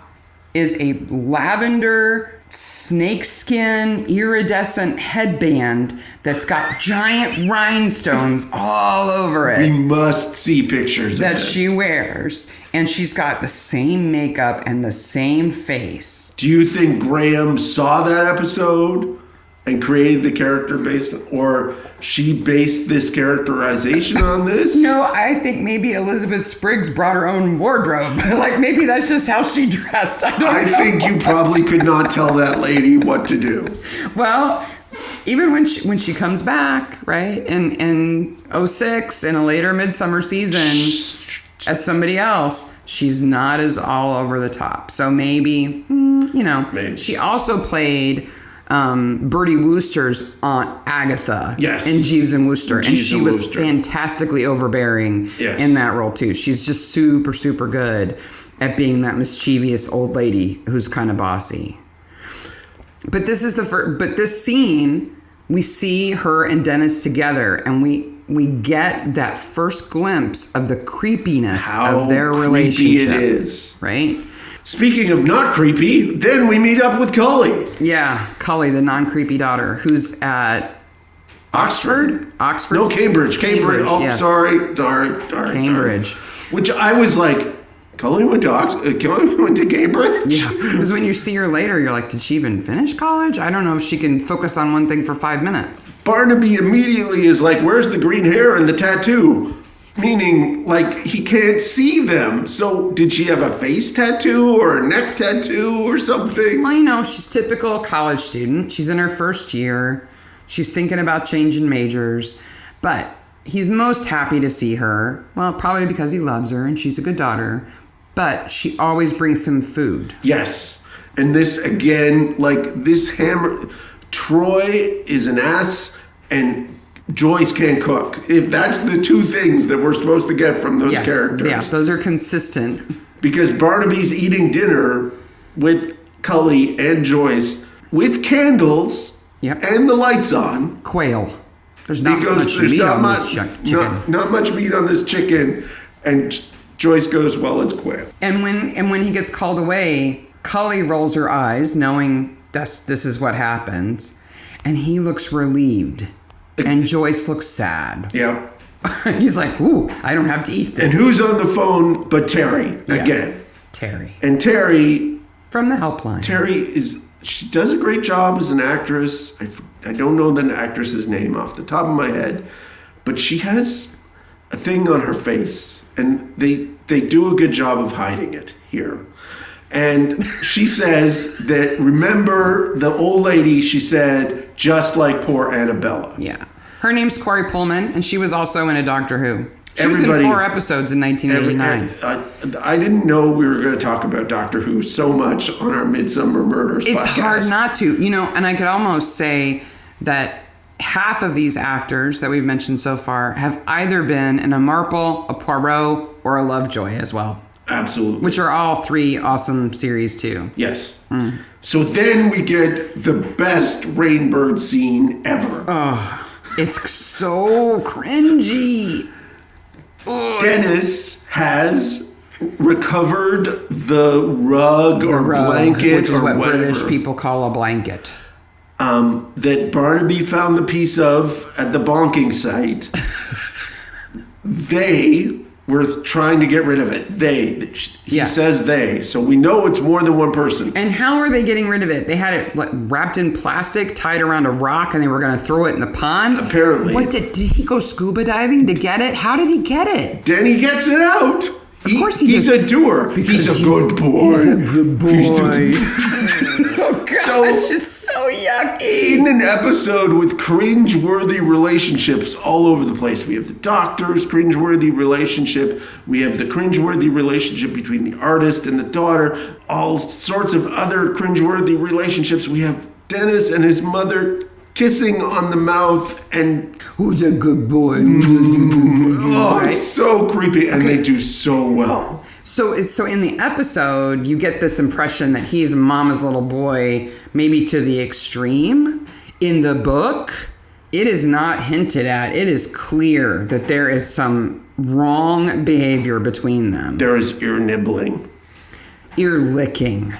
is a lavender snakeskin iridescent headband that's got giant rhinestones all over it. We must see pictures that of this. she wears, and she's got the same makeup and the same face. Do you think Graham saw that episode and created the character based on, or she based this characterization on this? No, I think maybe Elizabeth Spriggs brought her own wardrobe. Like, maybe that's just how she dressed. I don't know. think you probably could not tell that lady what to do. Well, even when she comes back, right, in 06, in a later Midsomer season, as somebody else, she's not as all over the top. So maybe. Maybe. She also played Bertie Wooster's Aunt Agatha in Jeeves and Wooster. And she was fantastically overbearing in that role, too. She's just super, super good at being that mischievous old lady who's kind of bossy. But this is this scene, we see her and Dennis together, and we get that first glimpse of the creepiness of their relationship. It is. Right? Speaking of not creepy, then we meet up with Cully. Yeah, Cully, the non-creepy daughter, who's at Oxford? No, Cambridge. Oh, yes. sorry. Cambridge. Which I was like, Cully went to Cambridge? Yeah, because when you see her later, you're like, did she even finish college? I don't know if she can focus on one thing for 5 minutes. Barnaby immediately is like, where's the green hair and the tattoo? Meaning, like, he can't see them. So did she have a face tattoo or a neck tattoo or something? Well, she's typical college student. She's in her first year. She's thinking about changing majors. But he's most happy to see her. Well, probably because he loves her and she's a good daughter. But she always brings him food. Yes. And this, again, like, this hammer... Troy is an ass and... Joyce can't cook. If that's the two things that we're supposed to get from those characters. Yeah, those are consistent. Because Barnaby's eating dinner with Cully and Joyce with candles and the lights on. Quail. There's not much meat on this chicken. Not much meat on this chicken. And Joyce goes, well, it's quail. And when he gets called away, Cully rolls her eyes, knowing this is what happens. And he looks relieved. And Joyce looks sad. Yeah. He's like, ooh, I don't have to eat this. And who's on the phone but Terry again? Terry. And Terry... From the helpline. She does a great job as an actress. I don't know the actress's name off the top of my head. But she has a thing on her face. And they do a good job of hiding it here. And she says that, remember the old lady, she said, just like poor Annabella. Yeah. Her name's Corey Pullman, and she was also in a Doctor Who. She was in 4 episodes in 1989. I didn't know we were going to talk about Doctor Who so much on our Midsomer Murders podcast. It's hard not to. And I could almost say that half of these actors that we've mentioned so far have either been in a Marple, a Poirot, or a Lovejoy as well. Absolutely. Which are all 3 awesome series, too. Yes. So then we get the best Rainbird scene ever. Oh, it's so cringy. Oh, Dennis has recovered the rug or blanket, which is what whatever, British people call a blanket. That Barnaby found the piece of at the bonking site. They were trying to get rid of it. He says they. So we know it's more than one person. And how are they getting rid of it? They had it wrapped in plastic, tied around a rock, and they were going to throw it in the pond? Apparently. What did he go scuba diving to get it? How did he get it? Then he gets it out. Of course he's a doer. He's a good boy. He's a good boy. Oh, God. gosh, it's so yucky. In an episode with cringe-worthy relationships all over the place. We have the doctor's cringe-worthy relationship. We have the cringe-worthy relationship between the artist and the daughter. All sorts of other cringe-worthy relationships. We have Dennis and his mother kissing on the mouth and... Who's a good boy? Oh, Right? it's so creepy, and they do so well. So in the episode, you get this impression that he's mama's little boy, maybe to the extreme. In the book, it is not hinted at. It is clear that there is some wrong behavior between them. There is ear nibbling Ear licking.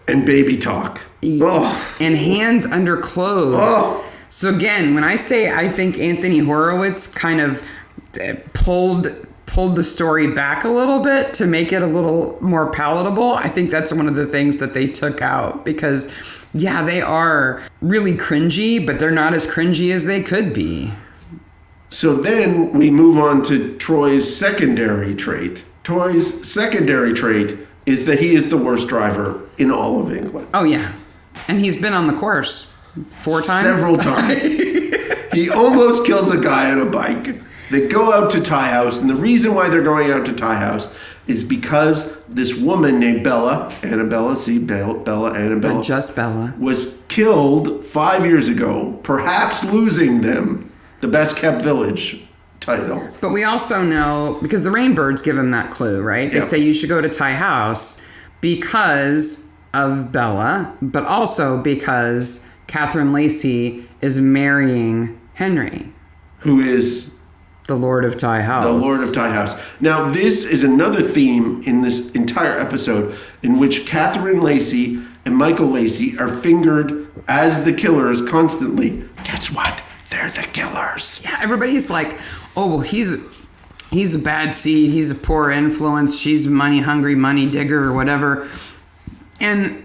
and baby talk. Oh, And hands under clothes. Oh. So again, when I say I think Anthony Horowitz kind of pulled the story back a little bit to make it a little more palatable, I think that's one of the things that they took out because, yeah, they are really cringy, but they're not as cringy as they could be. so then we move on to Troy's secondary trait. Troy's secondary trait is that he is the worst driver in all of England. Oh, yeah. And he's been on the course 4 times? Several times. He almost kills a guy on a bike. They go out to Tie House, and the reason why they're going out to Tie House is because this woman named Bella, Annabella, But just Bella. was killed 5 years ago, perhaps losing them the Best Kept Village title. But we also know, because the Rainbirds give him that clue, right? They Yep. say you should go to Tie House because of Bella, but also because Catherine Lacey is marrying Henry, Who is the Lord of Tie House. the Lord of Tie House. Now, this is another theme in this entire episode in which Catherine Lacey and Michael Lacey are fingered as the killers constantly. Guess what? They're the killers. Yeah, everybody's like, oh, well, he's a bad seed. He's a poor influence. She's money hungry, money digger, or whatever. And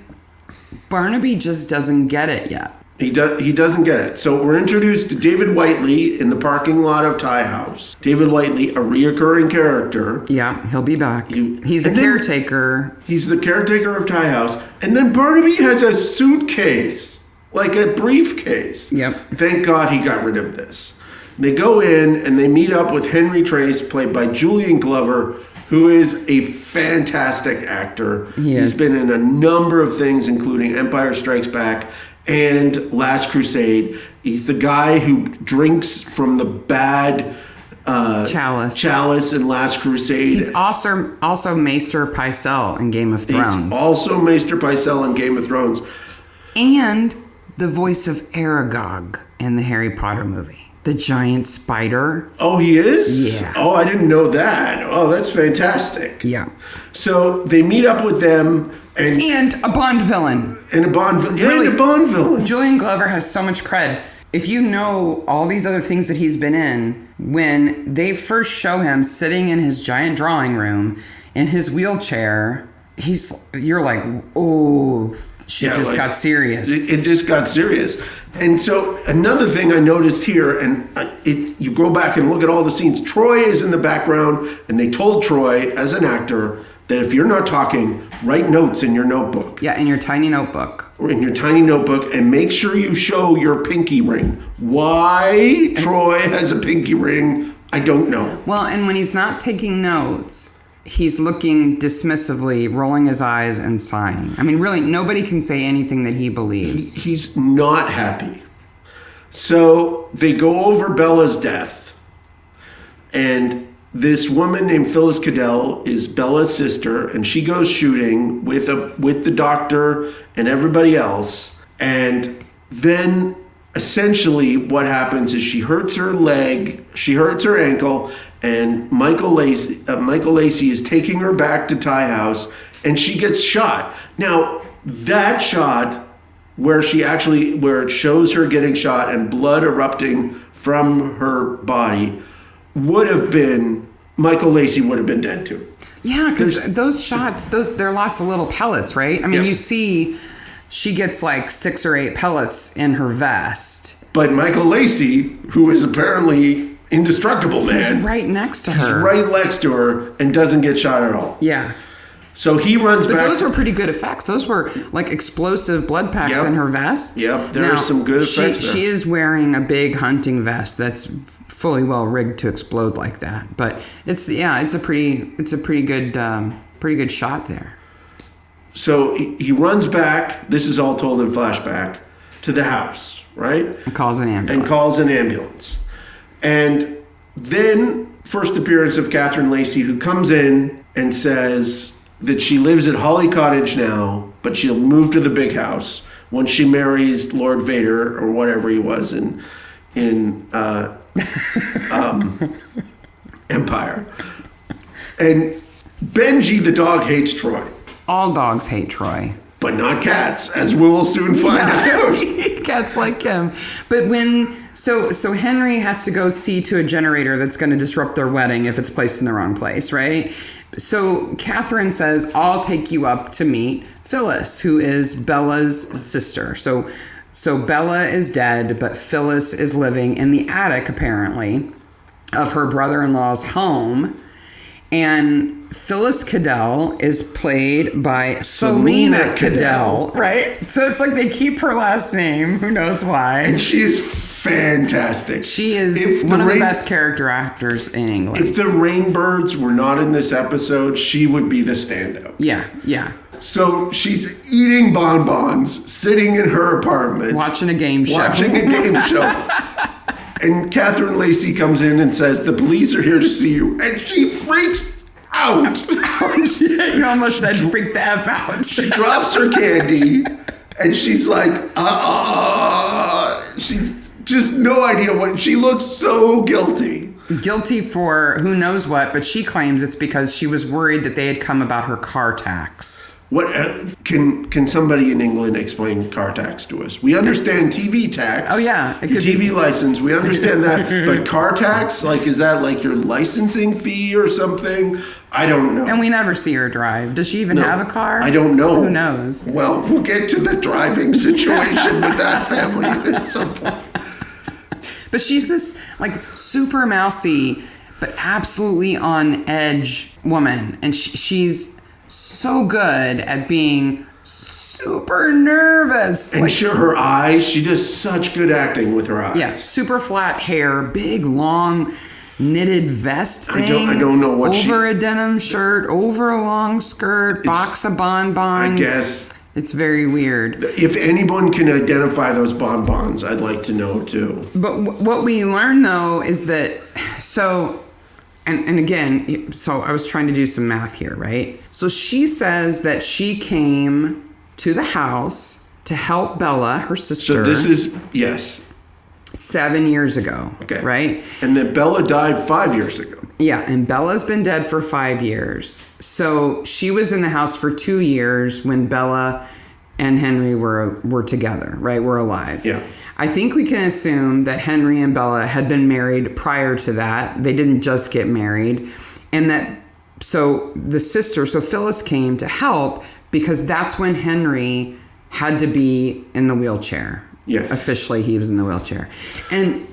Barnaby just doesn't get it yet. He doesn't get it. So we're introduced to David Whiteley in the parking lot of Tie House. David Whiteley, a reoccurring character. Yeah, he'll be back. He's the and then- caretaker. He's the caretaker of Tie House. And then Barnaby has a suitcase, like a briefcase. Yep. Thank God he got rid of this. They go in and they meet up with Henry Trace, played by Julian Glover, who is a fantastic actor. He is. He's been in a number of things, including Empire Strikes Back and Last Crusade. He's the guy who drinks from the bad chalice in Last Crusade. He's also Maester Pycelle in Game of Thrones. He's also Maester Pycelle in Game of Thrones. And the voice of Aragog in the Harry Potter movie. The giant spider. Oh, he is? Yeah. Oh, I didn't know that. Oh, that's fantastic. Yeah. So they meet up with them And a Bond villain. and a Bond villain. Yeah, Really? and a Bond villain. Julian Glover has so much cred. If you know all these other things that he's been in, when they first show him sitting in his giant drawing room in his wheelchair, you're like, oh, shit Yeah, just like, got serious. It just got serious. And so another thing I noticed here, and you go back and look at all the scenes, Troy is in the background, and they told Troy, as an actor, that if you're not talking, write notes in your notebook. Yeah, in your tiny notebook. Or in your tiny notebook, and make sure you show your pinky ring. Why Troy has a pinky ring, I don't know. Well, and when he's not taking notes, he's looking dismissively, rolling his eyes and sighing. I mean, really, nobody can say anything that he believes. He's not happy. So they go over Bella's death. And this woman named Phyllis Cadell is Bella's sister, and she goes shooting with the doctor and everybody else. And then essentially what happens is she hurts her leg, she hurts her ankle, and Michael Lacey is taking her back to Tie House, and she gets shot. Now, that shot where it shows her getting shot and blood erupting from her body Michael Lacey would have been dead too. Yeah, because those shots, there are lots of little pellets, right? I mean, Yeah. you see she gets like 6 or 8 pellets in her vest. But Michael Lacey, who is apparently indestructible, man. He's right next to He's her. right next to her and doesn't get shot at all. Yeah. So he runs But back. those were pretty good effects. Those were like explosive blood packs Yep. in her vest. Yep, there are some good effects there. She is wearing a big hunting vest that's fully well rigged to explode like that. But it's a pretty good shot there. So he runs back. This is all told in flashback to the house, right? And calls an ambulance. And then first appearance of Catherine Lacey, who comes in and says that she lives at Holly Cottage now, but she'll move to the big house once she marries Lord Vader or whatever he was in Empire. And Benji the dog hates Troy, All dogs hate Troy. but not cats, as we'll soon find out. Cats like him. But so Henry has to go see to a generator that's going to disrupt their wedding if it's placed in the wrong place, right? So Catherine says, I'll take you up to meet Phyllis, who is Bella's sister. So Bella is dead, but Phyllis is living in the attic, apparently, of her brother-in-law's home. And Phyllis Cadell is played by Selena Cadell, right? So it's like they keep her last name. Who knows why? And she is fantastic. She is one of the best character actors in England. If the Rainbirds were not in this episode, she would be the standout. Yeah. So she's eating bonbons, sitting in her apartment. Watching a game show. And Catherine Lacey comes in and says, the police are here to see you. And she freaks out. You almost said freak the F out. She drops her candy and she's like, she's just no idea what, she looks so guilty. Guilty for who knows what, but she claims it's because she was worried that they had come about her car tax. What can somebody in England explain car tax to us? We understand TV tax. Oh yeah, your TV license. We understand that, but car tax, like, is that like your licensing fee or something? I don't know. And we never see her drive. Does she even have a car? I don't know. Who knows? Well, we'll get to the driving situation with that family at some point. But she's this like super mousy, but absolutely on edge woman, and she's so good at being super nervous. And her eyes, she does such good acting with her eyes. Yeah, super flat hair, big long knitted vest thing. I don't know what over a denim shirt, over a long skirt, box of bonbons. I guess. It's very weird. If anyone can identify those bonbons, I'd like to know too. But what we learn though is that, and again, so I was trying to do some math here, right? So she says that she came to the house to help Bella, her sister. So this is, yes. 7 years ago, okay. Right? And then Bella died 5 years ago. Yeah, and Bella's been dead for 5 years. So she was in the house for 2 years when Bella and Henry were together, right? Were alive. Yeah. I think we can assume that Henry and Bella had been married prior to that. They didn't just get married. And that, so the sister, so Phyllis came to help because that's when Henry had to be in the wheelchair. Yes. Officially, he was in the wheelchair. And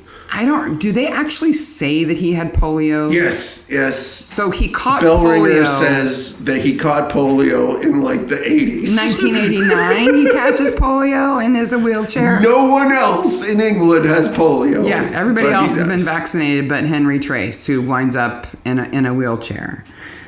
do they actually say that he had polio? Yes. So he caught Bell polio. Ringer says that he caught polio in like the 80s. 1989, he catches polio and is a wheelchair. No one else in England has polio. Yeah, everybody else has been vaccinated but Henry Trace, who winds up in a wheelchair.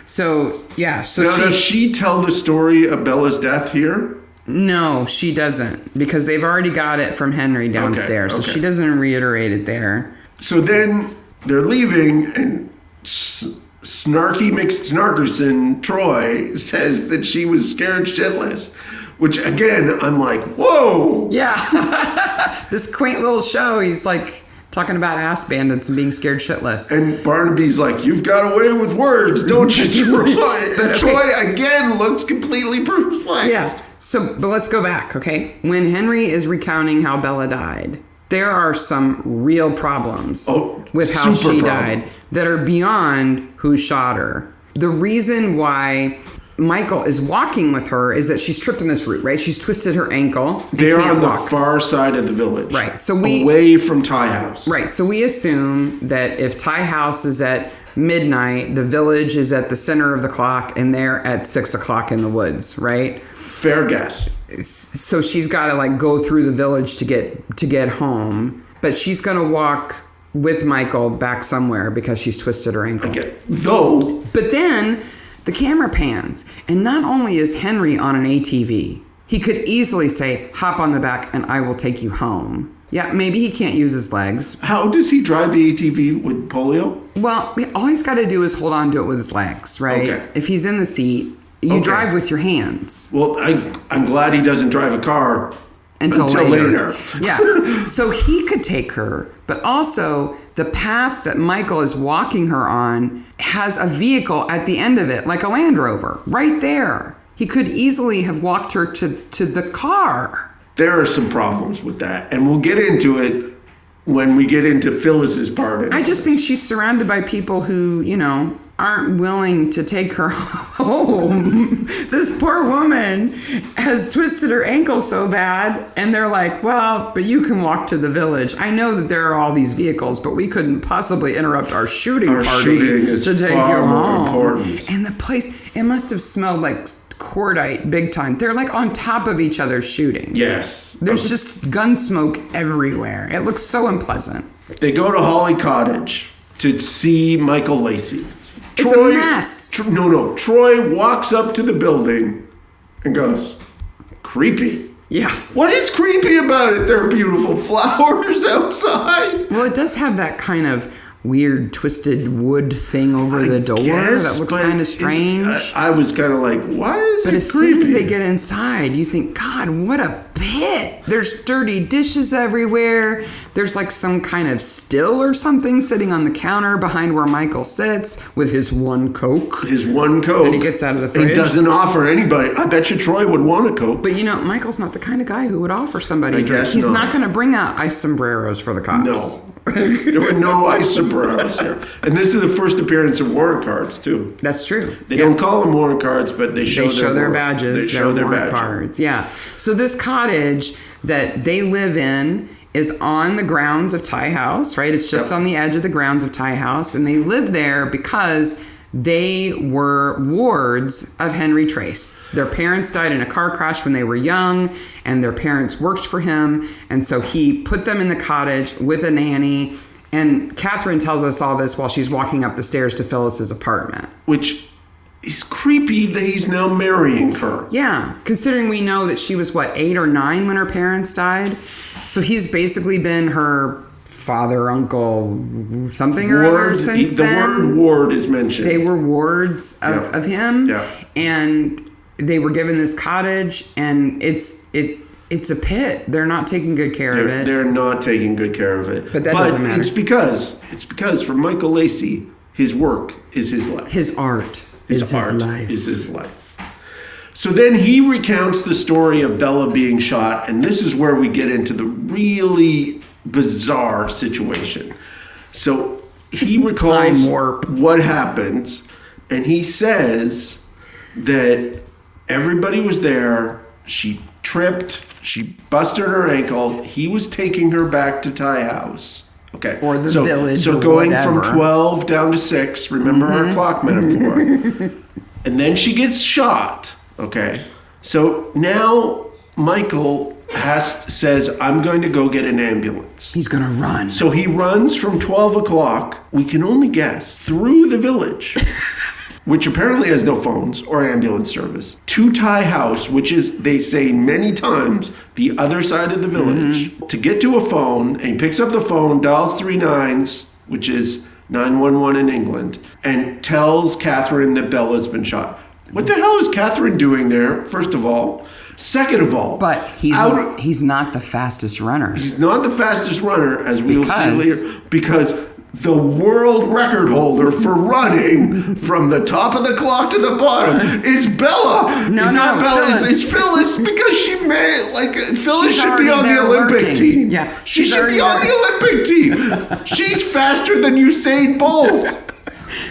So, yeah. So now, does she tell the story of Bella's death here? No, she doesn't, because they've already got it from Henry downstairs. Okay. So she doesn't reiterate it there. So then they're leaving, and Snarky McSnarkerson Troy says that she was scared shitless, which again, I'm like, whoa. Yeah. This quaint little show, he's like talking about ass bandits and being scared shitless. And Barnaby's like, you've got away with words, don't you, Troy? And Troy again looks completely perplexed. Yeah. So, but let's go back, okay? When Henry is recounting how Bella died, there are some real problems with how she died that are beyond who shot her. The reason why Michael is walking with her is that she's tripped on this route, right? She's twisted her ankle. They're on the far side of the village. Right. So away from Ty House. Right. So we assume that if Ty House is at midnight. The village is at the center of the clock, and they're at 6 o'clock in the woods, right? Fair guess. So she's got to like go through the village to get home, but she's going to walk with Michael back somewhere because she's twisted her ankle. Okay. Though. But then the camera pans, and not only is Henry on an ATV, he could easily say, hop on the back and I will take you home. Yeah, maybe he can't use his legs. How does he drive the ATV with polio? Well, all he's got to do is hold on to it with his legs, right? Okay. If he's in the seat, you drive with your hands. Well, I'm glad he doesn't drive a car until later. Yeah. So he could take her, but also the path that Michael is walking her on has a vehicle at the end of it, like a Land Rover, right there. He could easily have walked her to the car. There are some problems with that, and we'll get into it when we get into Phyllis's part. I just think she's surrounded by people who, aren't willing to take her home. This poor woman has twisted her ankle so bad, and they're like, well, but you can walk to the village. I know that there are all these vehicles, but we couldn't possibly interrupt our shooting party to take you home. Important. And the place, it must have smelled like cordite big time. They're like on top of each other shooting. Yes. There's just gun smoke everywhere. It looks so unpleasant. They go to Holly Cottage to see Michael Lacey. It's a mess. Troy walks up to the building and goes, creepy. Yeah. What is creepy about it? There are beautiful flowers outside. Well, it does have that kind of weird twisted wood thing over the door that looks kind of strange. I was kind of like, why is it creepy? But as soon as they get inside, you think, God, what a pit. There's dirty dishes everywhere. There's like some kind of still or something sitting on the counter behind where Michael sits with his one Coke. That he gets out of the fridge. He doesn't offer anybody. I bet you Troy would want a Coke. But Michael's not the kind of guy who would offer somebody a drink. guess He's not. not going to bring out ice sombreros for the cops. No. There were no ice sombreros here. And this is the first appearance of warrant cards, too. That's true. They don't call them warrant cards, but they show their badges. They show their warrant badges. cards. Yeah. So this cottage that they live in is on the grounds of Ty House, right? It's just on the edge of the grounds of Ty House. And they live there because they were wards of Henry Trace. Their parents died in a car crash when they were young, and their parents worked for him. And so he put them in the cottage with a nanny. And Catherine tells us all this while she's walking up the stairs to Phyllis's apartment. Which is creepy that he's now marrying her. Yeah, considering we know that she was, 8 or 9 when her parents died? So he's basically been her father, uncle, something or other since then. The word ward is mentioned. They were wards of him. Yeah. And they were given this cottage, and it's a pit. They're not taking good care of it. They're not taking good care of it. But that doesn't matter. It's because for Michael Lacey, his work is his life. His art is his life. Is his life. So then he recounts the story of Bella being shot, and this is where we get into the really bizarre situation. So he recalls what happens, and he says that everybody was there. She tripped. She busted her ankle. He was taking her back to Ty House. Okay. Or the village. So or going whatever. from 12 down to 6. Remember our clock metaphor. And then she gets shot. Okay. So now Michael says, I'm going to go get an ambulance. He's going to run. So he runs from 12 o'clock, we can only guess, through the village, which apparently has no phones or ambulance service, to Ty House, which is, they say many times, the other side of the village, to get to a phone. And he picks up the phone, dials 3 9s, which is 911 in England, and tells Catherine that Bella's been shot. What the hell is Catherine doing there, first of all? Second of all... But he's not the fastest runner. He's not the fastest runner, as we will see later, because the world record holder for running from the top of the clock to the bottom is Bella. No, it's not Bella. Phyllis. It's Phyllis, because Phyllis She's should be on the Olympic working. team. Yeah, she she's should be on already the Olympic team. She's faster than Usain Bolt.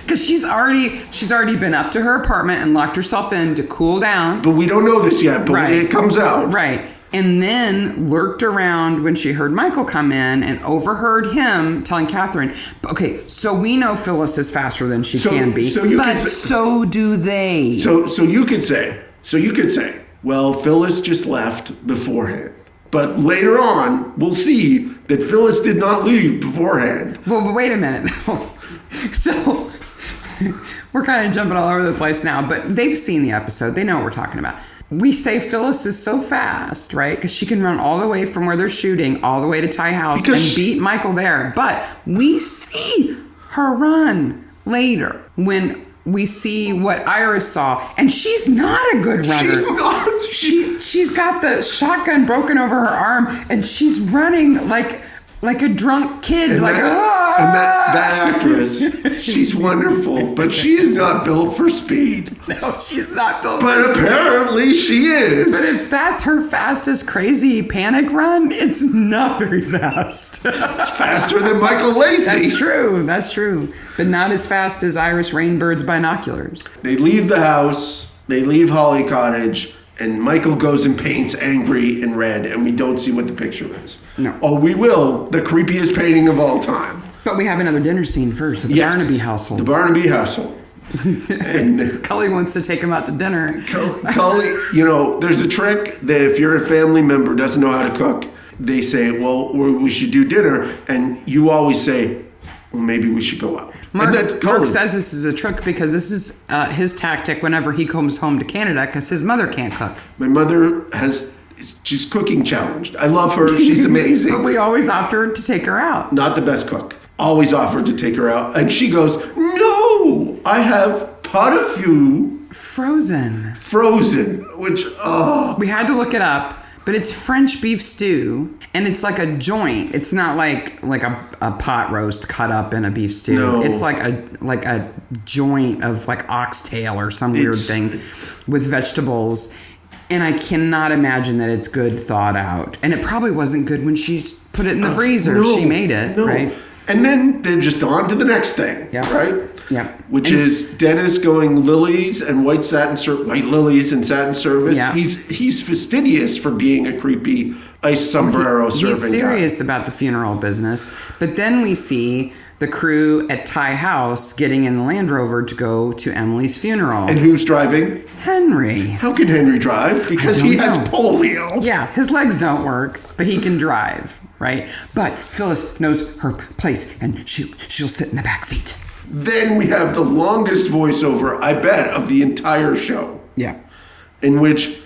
Because she's already been up to her apartment and locked herself in to cool down. But we don't know this yet, but Right. it comes out. Right. and then lurked around when she heard Michael come in and overheard him telling Catherine, okay, so we know Phyllis is faster than she can be, but so do they. So you could say, well, Phyllis just left beforehand. But later on, we'll see that Phyllis did not leave beforehand. Well, but wait a minute. So we're kind of jumping all over the place now, but they've seen the episode. They know what we're talking about. We say Phyllis is so fast, right? Because she can run all the way from where they're shooting all the way to Ty House and beat Michael there. But we see her run later when we see what Iris saw, and she's not a good runner. She's not. She's got the shotgun broken over her arm, and she's running like a drunk kid. And that actress, she's wonderful, but she is not built for speed. No, she's not built but for speed. But apparently she is. But if that's her fastest crazy panic run, it's not very fast. It's faster than Michael Lacey. That's true. But not as fast as Iris Rainbird's binoculars. They leave the house, they leave Holly Cottage, and Michael goes and paints angry in red, and we don't see what the picture is. No. Oh, we will. The creepiest painting of all time. But we have another dinner scene first at the Barnaby household. The Barnaby household. And Cully wants to take him out to dinner. Cully, there's a trick that if you're a family member doesn't know how to cook, they say, well, we should do dinner. And you always say, well, maybe we should go out. Mark says this is a trick because this is his tactic whenever he comes home to Canada because his mother can't cook. My mother she's cooking challenged. I love her. She's amazing. But we always offer to take her out. Not the best cook. Always offered to take her out. And she goes, no, I have pot au feu. Frozen, which, we had to look it up. But it's French beef stew, and it's like a joint. It's not like a pot roast cut up in a beef stew. No. It's like a joint of like oxtail or some weird thing with vegetables. And I cannot imagine that it's good thought out. And it probably wasn't good when she put it in the freezer. She made it, right? And then they're just on to the next thing, right? Yeah. Which is Dennis going lilies and white lilies and satin service. Yeah. He's fastidious for being a creepy ice sombrero serving guy. He's serious about the funeral business. But then we see the crew at Ty House getting in the Land Rover to go to Emily's funeral. And who's driving? Henry. How can Henry drive? Because he has polio. Yeah, his legs don't work, but he can drive, right? But Phyllis knows her place, and she'll sit in the back seat. Then we have the longest voiceover, I bet, of the entire show. Yeah. In which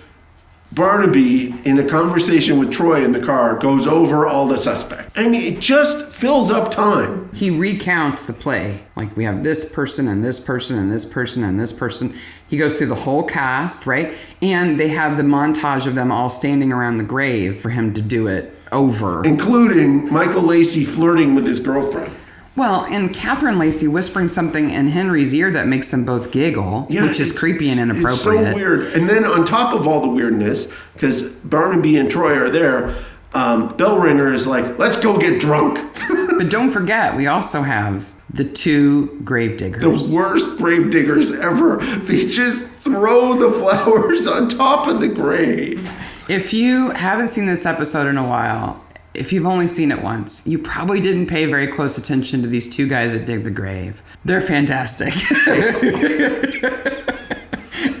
Barnaby, in a conversation with Troy in the car, goes over all the suspects. I mean, it just fills up time. He recounts the play. Like, we have this person and this person and this person and this person. He goes through the whole cast, right? And they have the montage of them all standing around the grave for him to do it over. Including Michael Lacey flirting with his girlfriend. Well, and Catherine Lacey whispering something in Henry's ear that makes them both giggle, which is creepy and inappropriate. It's so weird. And then on top of all the weirdness, because Barnaby and Troy are there, Bellringer is like, let's go get drunk. But don't forget, we also have the two gravediggers. The worst gravediggers ever. They just throw the flowers on top of the grave. If you haven't seen this episode in a while, if you've only seen it once, you probably didn't pay very close attention to these two guys that dig the grave. They're fantastic.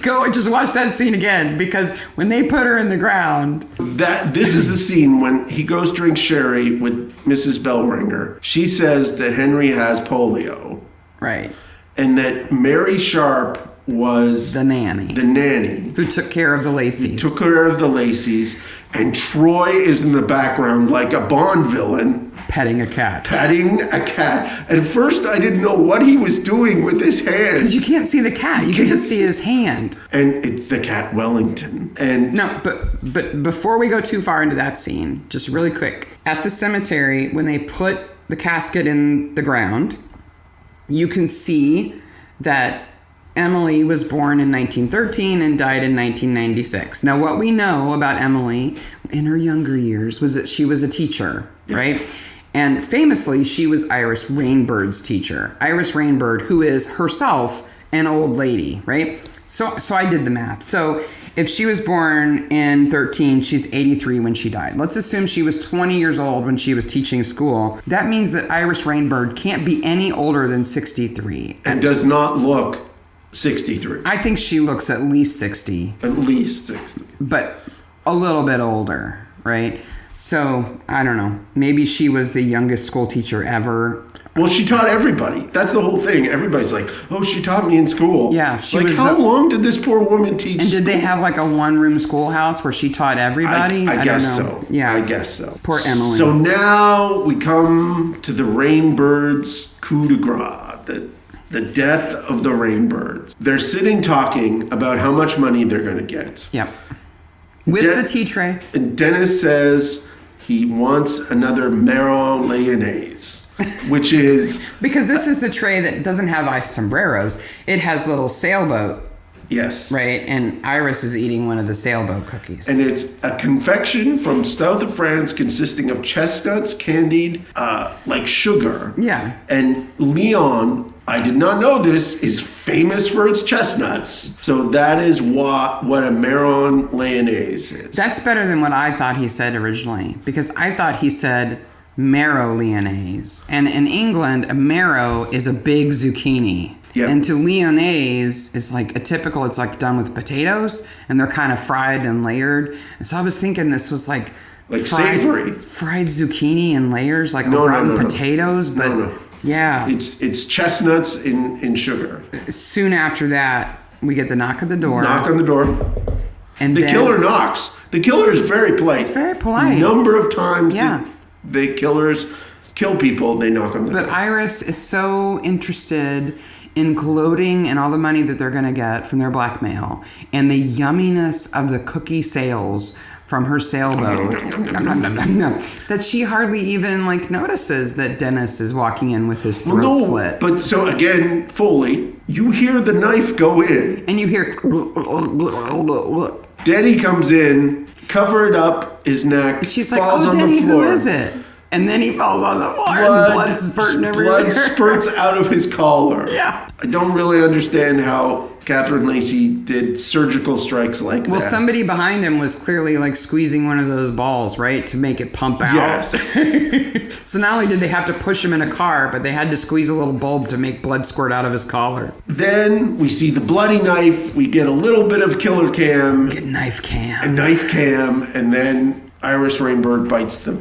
Go just watch that scene again, because when they put her in the ground... This is the scene when he goes drink sherry with Mrs. Bellringer. She says that Henry has polio. Right. And that Mary Sharp was... The nanny. Who took care of the Lacey's. And Troy is in the background like a Bond villain. Petting a cat. At first, I didn't know what he was doing with his hands. Because you can't see the cat. You can just see his hand. And it's the cat Wellington. And no, but before we go too far into that scene, just really quick. At the cemetery, when they put the casket in the ground, you can see that Emily was born in 1913 and died in 1996. Now, what we know about Emily in her younger years was that she was a teacher, right? And famously, she was Iris Rainbird's teacher. Iris Rainbird, who is herself an old lady, right? So I did the math. So if she was born in 13, she's 83 when she died. Let's assume she was 20 years old when she was teaching school. That means that Iris Rainbird can't be any older than 63. And does not look 63. I think she looks at least 60. At least 60. But a little bit older, right? So, I don't know. Maybe she was the youngest school teacher ever. Well, she taught everybody. That's the whole thing. Everybody's like, oh, she taught me in school. Yeah. She like, was how long did this poor woman teach And did they school? have like a one-room schoolhouse where she taught everybody? I guess don't know. so. Yeah. I guess so. Poor Emily. So now we come to the Rainbirds' coup de grace, the death of the Rainbirds. They're sitting talking about how much money they're going to get. Yep. With the tea tray. And Dennis says he wants another marron mayonnaise, which is... Because this is the tray that doesn't have ice sombreros. It has little sailboat, Yes. right? And Iris is eating one of the sailboat cookies. And it's a confection from south of France consisting of chestnuts candied like sugar. Yeah. And Lyon, I did not know this, is famous for its chestnuts. So that is what a marron mayonnaise is. That's better than what I thought he said originally. Because I thought he said marrow lyonnaise. And in England, a marrow is a big zucchini. Yep. And to lyonnaise is like a typical, it's like done with potatoes. And they're kind of fried and layered. And so I was thinking this was like savory. Fried zucchini in layers, like No, rotten no. potatoes. But No. yeah. It's chestnuts in sugar. Soon after that, we get the knock at the door. Knock on the door. And The then, killer knocks. The killer is very polite. It's very polite. Number of times Yeah. the killers kill people, they knock on the door. But Iris is so interested in gloating in all the money that they're going to get from their blackmail and the yumminess of the cookie sales from her sailboat that she hardly even like notices that Dennis is walking in with his throat slit. But so again, Foley, you hear the knife go in. And you hear Denny comes in, covered up his neck. she's like, falls "Oh, on Denny, the floor. who is it?" And then he falls on the floor and blood spurting everywhere. Blood spurts out of his collar. Yeah. I don't really understand how Catherine Lacey did surgical strikes like that. Well, somebody behind him was clearly like squeezing one of those balls, right, to make it pump out. Yes. So not only did they have to push him in a car, but they had to squeeze a little bulb to make blood squirt out of his collar. Then we see the bloody knife. We get a little bit of killer cam. Get knife cam. A knife cam, and then Iris Rainbird bites it.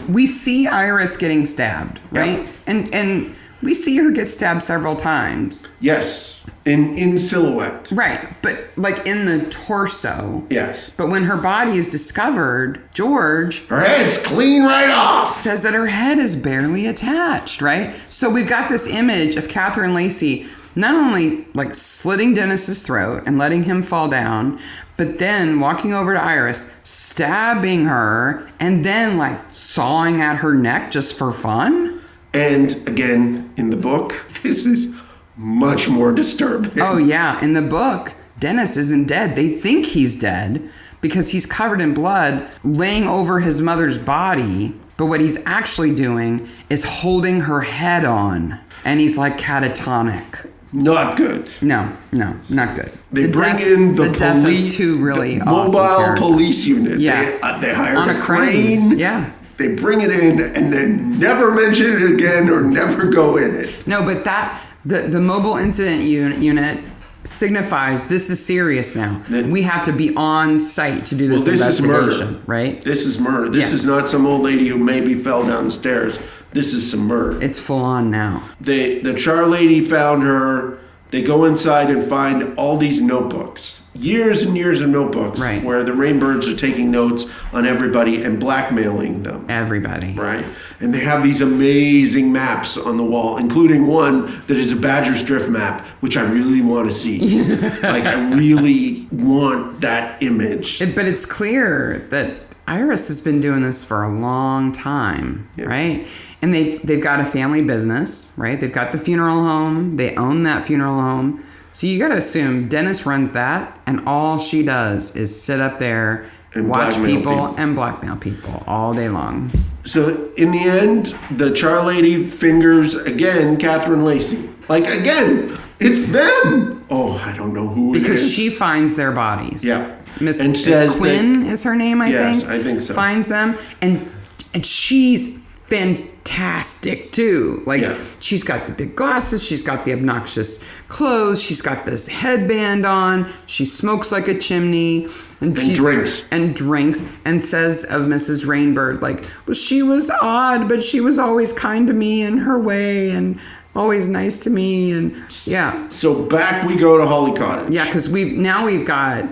We see Iris getting stabbed, right? Yeah. And we see her get stabbed several times. Yes, in silhouette. Right, but like in the torso. Yes. But when her body is discovered, George Her head's clean right off. says that her head is barely attached, right? So we've got this image of Catherine Lacey not only like slitting Dennis's throat and letting him fall down, but then walking over to Iris, stabbing her, and then like sawing at her neck just for fun. And again, in the book, this is much more disturbing. Oh yeah, in the book, Dennis isn't dead. They think he's dead because he's covered in blood, laying over his mother's body. But what he's actually doing is holding her head on. And he's like catatonic. Not good. No, not good. They bring in the death police, of two really the awesome mobile characters. police unit. Yeah. They hire On a crane. Yeah. They bring it in and then never mention it again or never go in it. No, but the mobile incident unit signifies this is serious now. We have to be on site to do this investigation, is murder. right? This is murder. This is not some old lady who maybe fell down the stairs. This is some murder. It's full on now. The char lady found her. They go inside and find all these notebooks. Years and years of notebooks. Right. Where the Rainbirds are taking notes on everybody and blackmailing them. Everybody. Right. And they have these amazing maps on the wall, including one that is a Badger's Drift map, which I really want to see. Like, I really want that image. But it's clear that Iris has been doing this for a long time, right? And they've got a family business, right? They've got the funeral home. They own that funeral home. So you got to assume Dennis runs that, and all she does is sit up there and watch people and blackmail people all day long. So in the end, the char lady fingers, again, Catherine Lacey. Like, again, It's them. Oh, I don't know who it is. Because she finds their bodies. Yeah. Miss And says Quinn is her name, I think. Yes, I think so. Finds them, and she's fantastic too. Like Yeah. she's got the big glasses, she's got the obnoxious clothes, she's got this headband on, she smokes like a chimney, and she drinks. and says of Mrs. Rainbird, like, well, she was odd, but she was always kind to me in her way, and always nice to me, and yeah. So back we go to Holly Cottage. Yeah, because we've got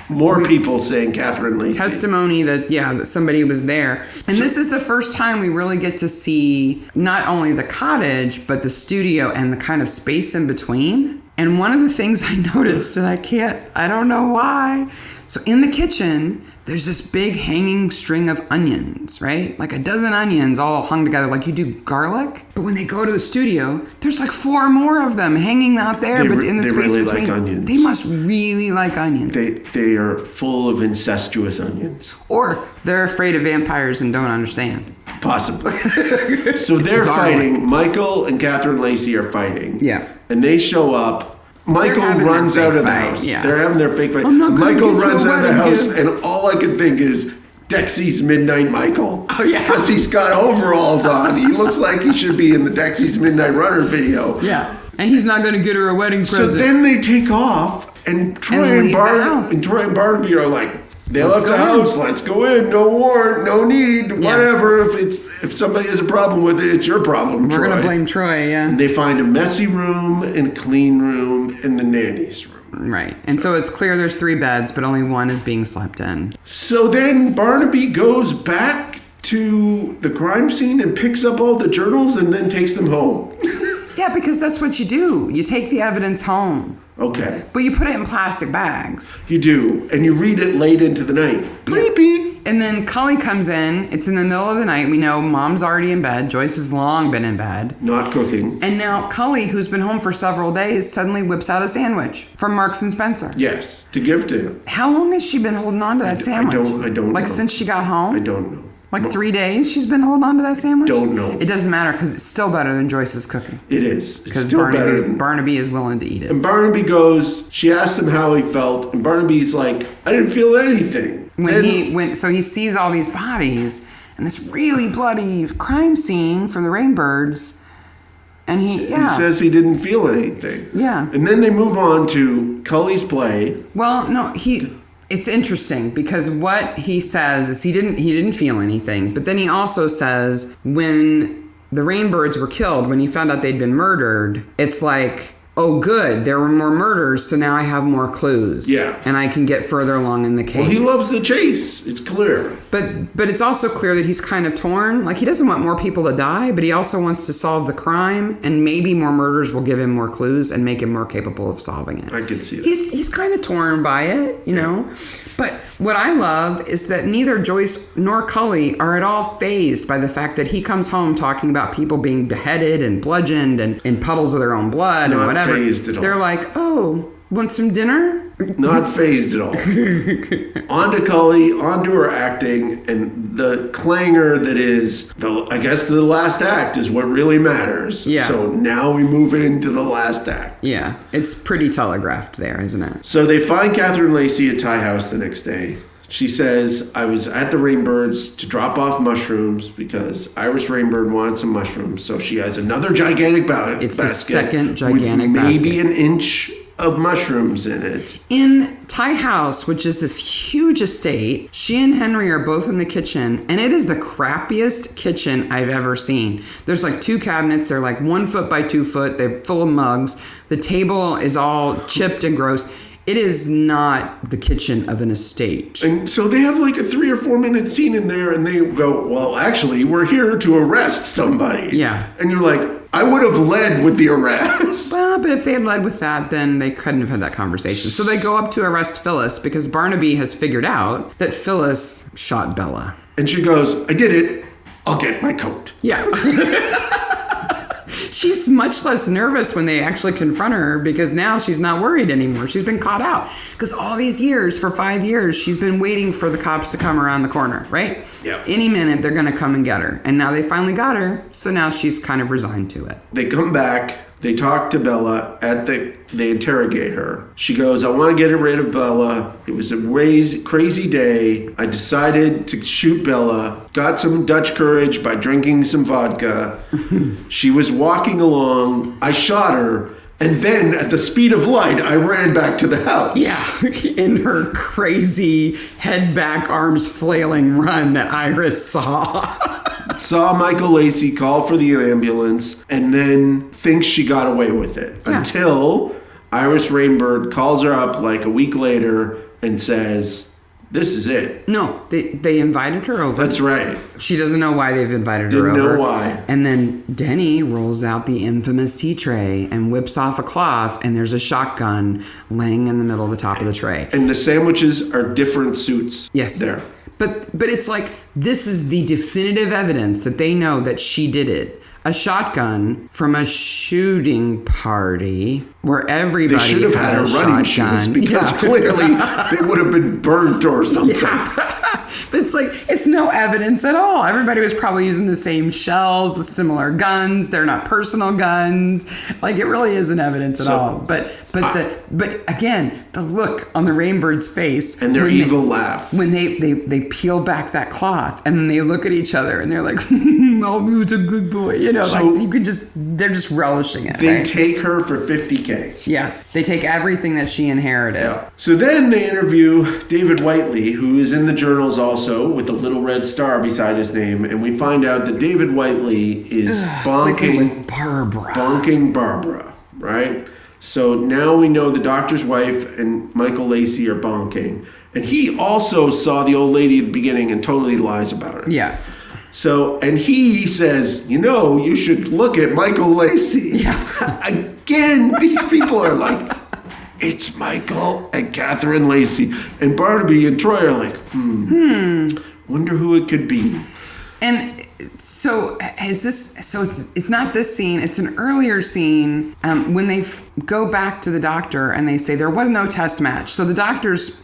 More people saying Catherine Lacey. testimony that somebody was there, and this is the first time we really get to see not only the cottage but the studio and the kind of space in between. And one of the things I noticed, and I don't know why, so in the kitchen there's this big hanging string of onions, right? Like a dozen onions all hung together like you do garlic. But when they go to the studio, there's like 4 more of them hanging out there, but in the space really between. like onions. They must really like onions. They are full of incestuous onions. Or they're afraid of vampires and don't understand. Possibly. So they're garlic. fighting. Michael and Catherine Lacey are fighting. Yeah. And they show up. Michael having runs their out of the fake fight, house. yeah. They're having their fake fight. I'm not gonna Michael get you a runs out of the wedding house, gift. and all I can think is Dexy's Midnight Michael. Oh, yeah. Because he's got overalls on. He looks like he should be in the Dexy's Midnight Runner video. Yeah. And he's not going to get her a wedding present. So then they take off, and Troy leave the house. and Barnaby are like, they Let's left go the in. house. Let's go in. No warrant. No need. Whatever. If somebody has a problem with it, it's your problem. We're Troy. going to blame Troy, yeah. They find a messy room and a clean room and the nanny's room. Right. And so it's clear there's 3 beds, but only 1 is being slept in. So then Barnaby goes back to the crime scene and picks up all the journals and then takes them home. Yeah, because that's what you do. You take the evidence home, Okay. but you put it in plastic bags. You do. And you read it late into the night. Creepy. And then Cully comes in. It's in the middle of the night. We know Mom's already in bed. Joyce has long been in bed. Not cooking. And now Cully, who's been home for several days, suddenly whips out a sandwich from Marks and Spencer. Yes. To give to him. How long has she been holding on to that sandwich? I don't Like know. since she got home? I don't know. Like 3 days she's been holding on to that sandwich? Don't know. It doesn't matter because it's still better than Joyce's cooking. It is. It's Because still better. Barnaby is willing to eat it. And Barnaby goes, she asks him how he felt, and Barnaby's like, I didn't feel anything. So he sees all these bodies and this really bloody crime scene from the Rainbirds, and he says he didn't feel anything. Yeah. And then they move on to Cully's play. Well, no, it's interesting because what he says is he didn't feel anything, but then he also says when the Rainbirds were killed, when he found out they'd been murdered, it's like, oh good, there were more murders, so now I have more clues. Yeah. And I can get further along in the case. Well, he loves the chase. It's clear. But it's also clear that he's kind of torn. Like, he doesn't want more people to die, but he also wants to solve the crime, and maybe more murders will give him more clues and make him more capable of solving it. I can see that. He's kind of torn by it, you know? But what I love is that neither Joyce nor Cully are at all fazed by the fact that he comes home talking about people being beheaded and bludgeoned and in puddles of their own blood and Not whatever. fazed at all. They're like, oh, want some dinner? Not phased at all. On to Cully, on to her acting, and the clangor that is, I guess the last act is what really matters. Yeah. So now we move into the last act. Yeah, it's pretty telegraphed there, isn't it? So they find Catherine Lacey at Ty House the next day. She says, I was at the Rainbirds to drop off mushrooms because Iris Rainbird wanted some mushrooms. So she has another gigantic basket. It's the second gigantic with basket. maybe an inch of mushrooms in it. In Ty House, which is this huge estate, she and Henry are both in the kitchen, and it is the crappiest kitchen I've ever seen. There's like 2 cabinets. They're like 1 foot by 2 foot. They're full of mugs. The table is all chipped and gross. It is not the kitchen of an estate. And so they have like a 3 or 4 minute scene in there, and they go, well, actually, we're here to arrest somebody. Yeah. And you're like, I would have led with the arrest. Well, but if they had led with that, then they couldn't have had that conversation. So they go up to arrest Phyllis because Barnaby has figured out that Phyllis shot Bella. And she goes, I did it. I'll get my coat. Yeah. She's much less nervous when they actually confront her because now she's not worried anymore. She's been caught out. Because all these years, for 5 years, she's been waiting for the cops to come around the corner, right? Yep. Any minute, they're going to come and get her. And now they finally got her, so now she's kind of resigned to it. They come back. They talk to Bella they interrogate her. She goes, I want to get rid of Bella. It was a crazy day. I decided to shoot Bella. Got some Dutch courage by drinking some vodka. She was walking along. I shot her. And then, at the speed of light, I ran back to the house. Yeah, in her crazy head back, arms flailing run that Iris saw. Saw Michael Lacey call for the ambulance and then thinks she got away with it. Yeah. Until Iris Rainbird calls her up like a week later and says, this is it. No, they invited her over. That's right. She doesn't know why they've invited her over. Didn't know why. And then Denny rolls out the infamous tea tray and whips off a cloth, and there's a shotgun laying in the middle of the top of the tray. And the sandwiches are different suits. Yes. There. But it's like, this is the definitive evidence that they know that she did it. A shotgun from a shooting party where everybody They should have had her running shoes because clearly they would have been burnt or something. Yeah. But it's like, it's no evidence at all. Everybody was probably using the same shells, the similar guns. They're not personal guns. Like, it really isn't evidence at all. But again, the look on the Rainbird's face and their evil laugh when they peel back that cloth and then they look at each other and they're like, "Oh, he was a good boy," you know. So like you could they're just relishing it. They right? take her for $50K. Yeah, they take everything that she inherited. Yeah. So then they interview David Whiteley, who is in the journals also with a little red star beside his name, and we find out that David Whiteley is bonking Barbara, right? So now we know the doctor's wife and Michael Lacey are bonking, and he also saw the old lady at the beginning and totally lies about it. Yeah. So, and he says, you should look at Michael Lacey. Yeah. Again, these people are like, it's Michael and Catherine Lacey. And Barnaby and Troy are like, wonder who it could be. And so it's not this scene, it's an earlier scene when they go back to the doctor and they say there was no test match. So the doctor's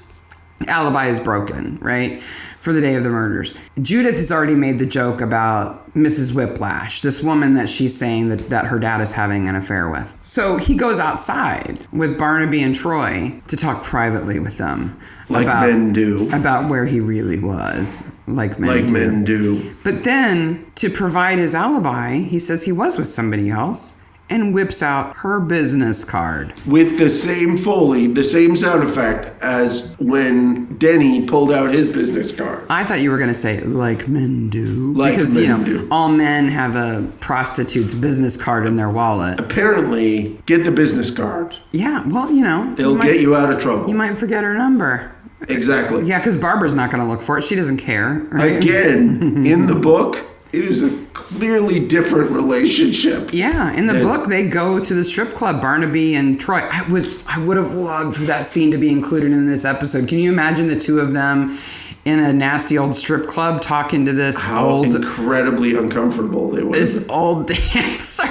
alibi is broken, right? For the day of the murders. Judith has already made the joke about Mrs. Whiplash, this woman that she's saying that her dad is having an affair with. So he goes outside with Barnaby and Troy to talk privately with them. Like men do. About where he really was. Like men do. But then, to provide his alibi, he says he was with somebody else and whips out her business card. With the same Foley, the same sound effect as when Denny pulled out his business card. I thought you were going to say, like men do. Like because, men do. All men have a prostitute's business card in their wallet. Apparently, get the business card. Yeah, well, It'll get you out of trouble. You might forget her number. Exactly. Yeah, because Barbara's not going to look for it. She doesn't care. Right? Again, in the book, it is a clearly different relationship. Yeah, in the book, they go to the strip club, Barnaby and Troy. I would have loved for that scene to be included in this episode. Can you imagine the two of them in a nasty old strip club talking to this incredibly uncomfortable they were. This old dancer.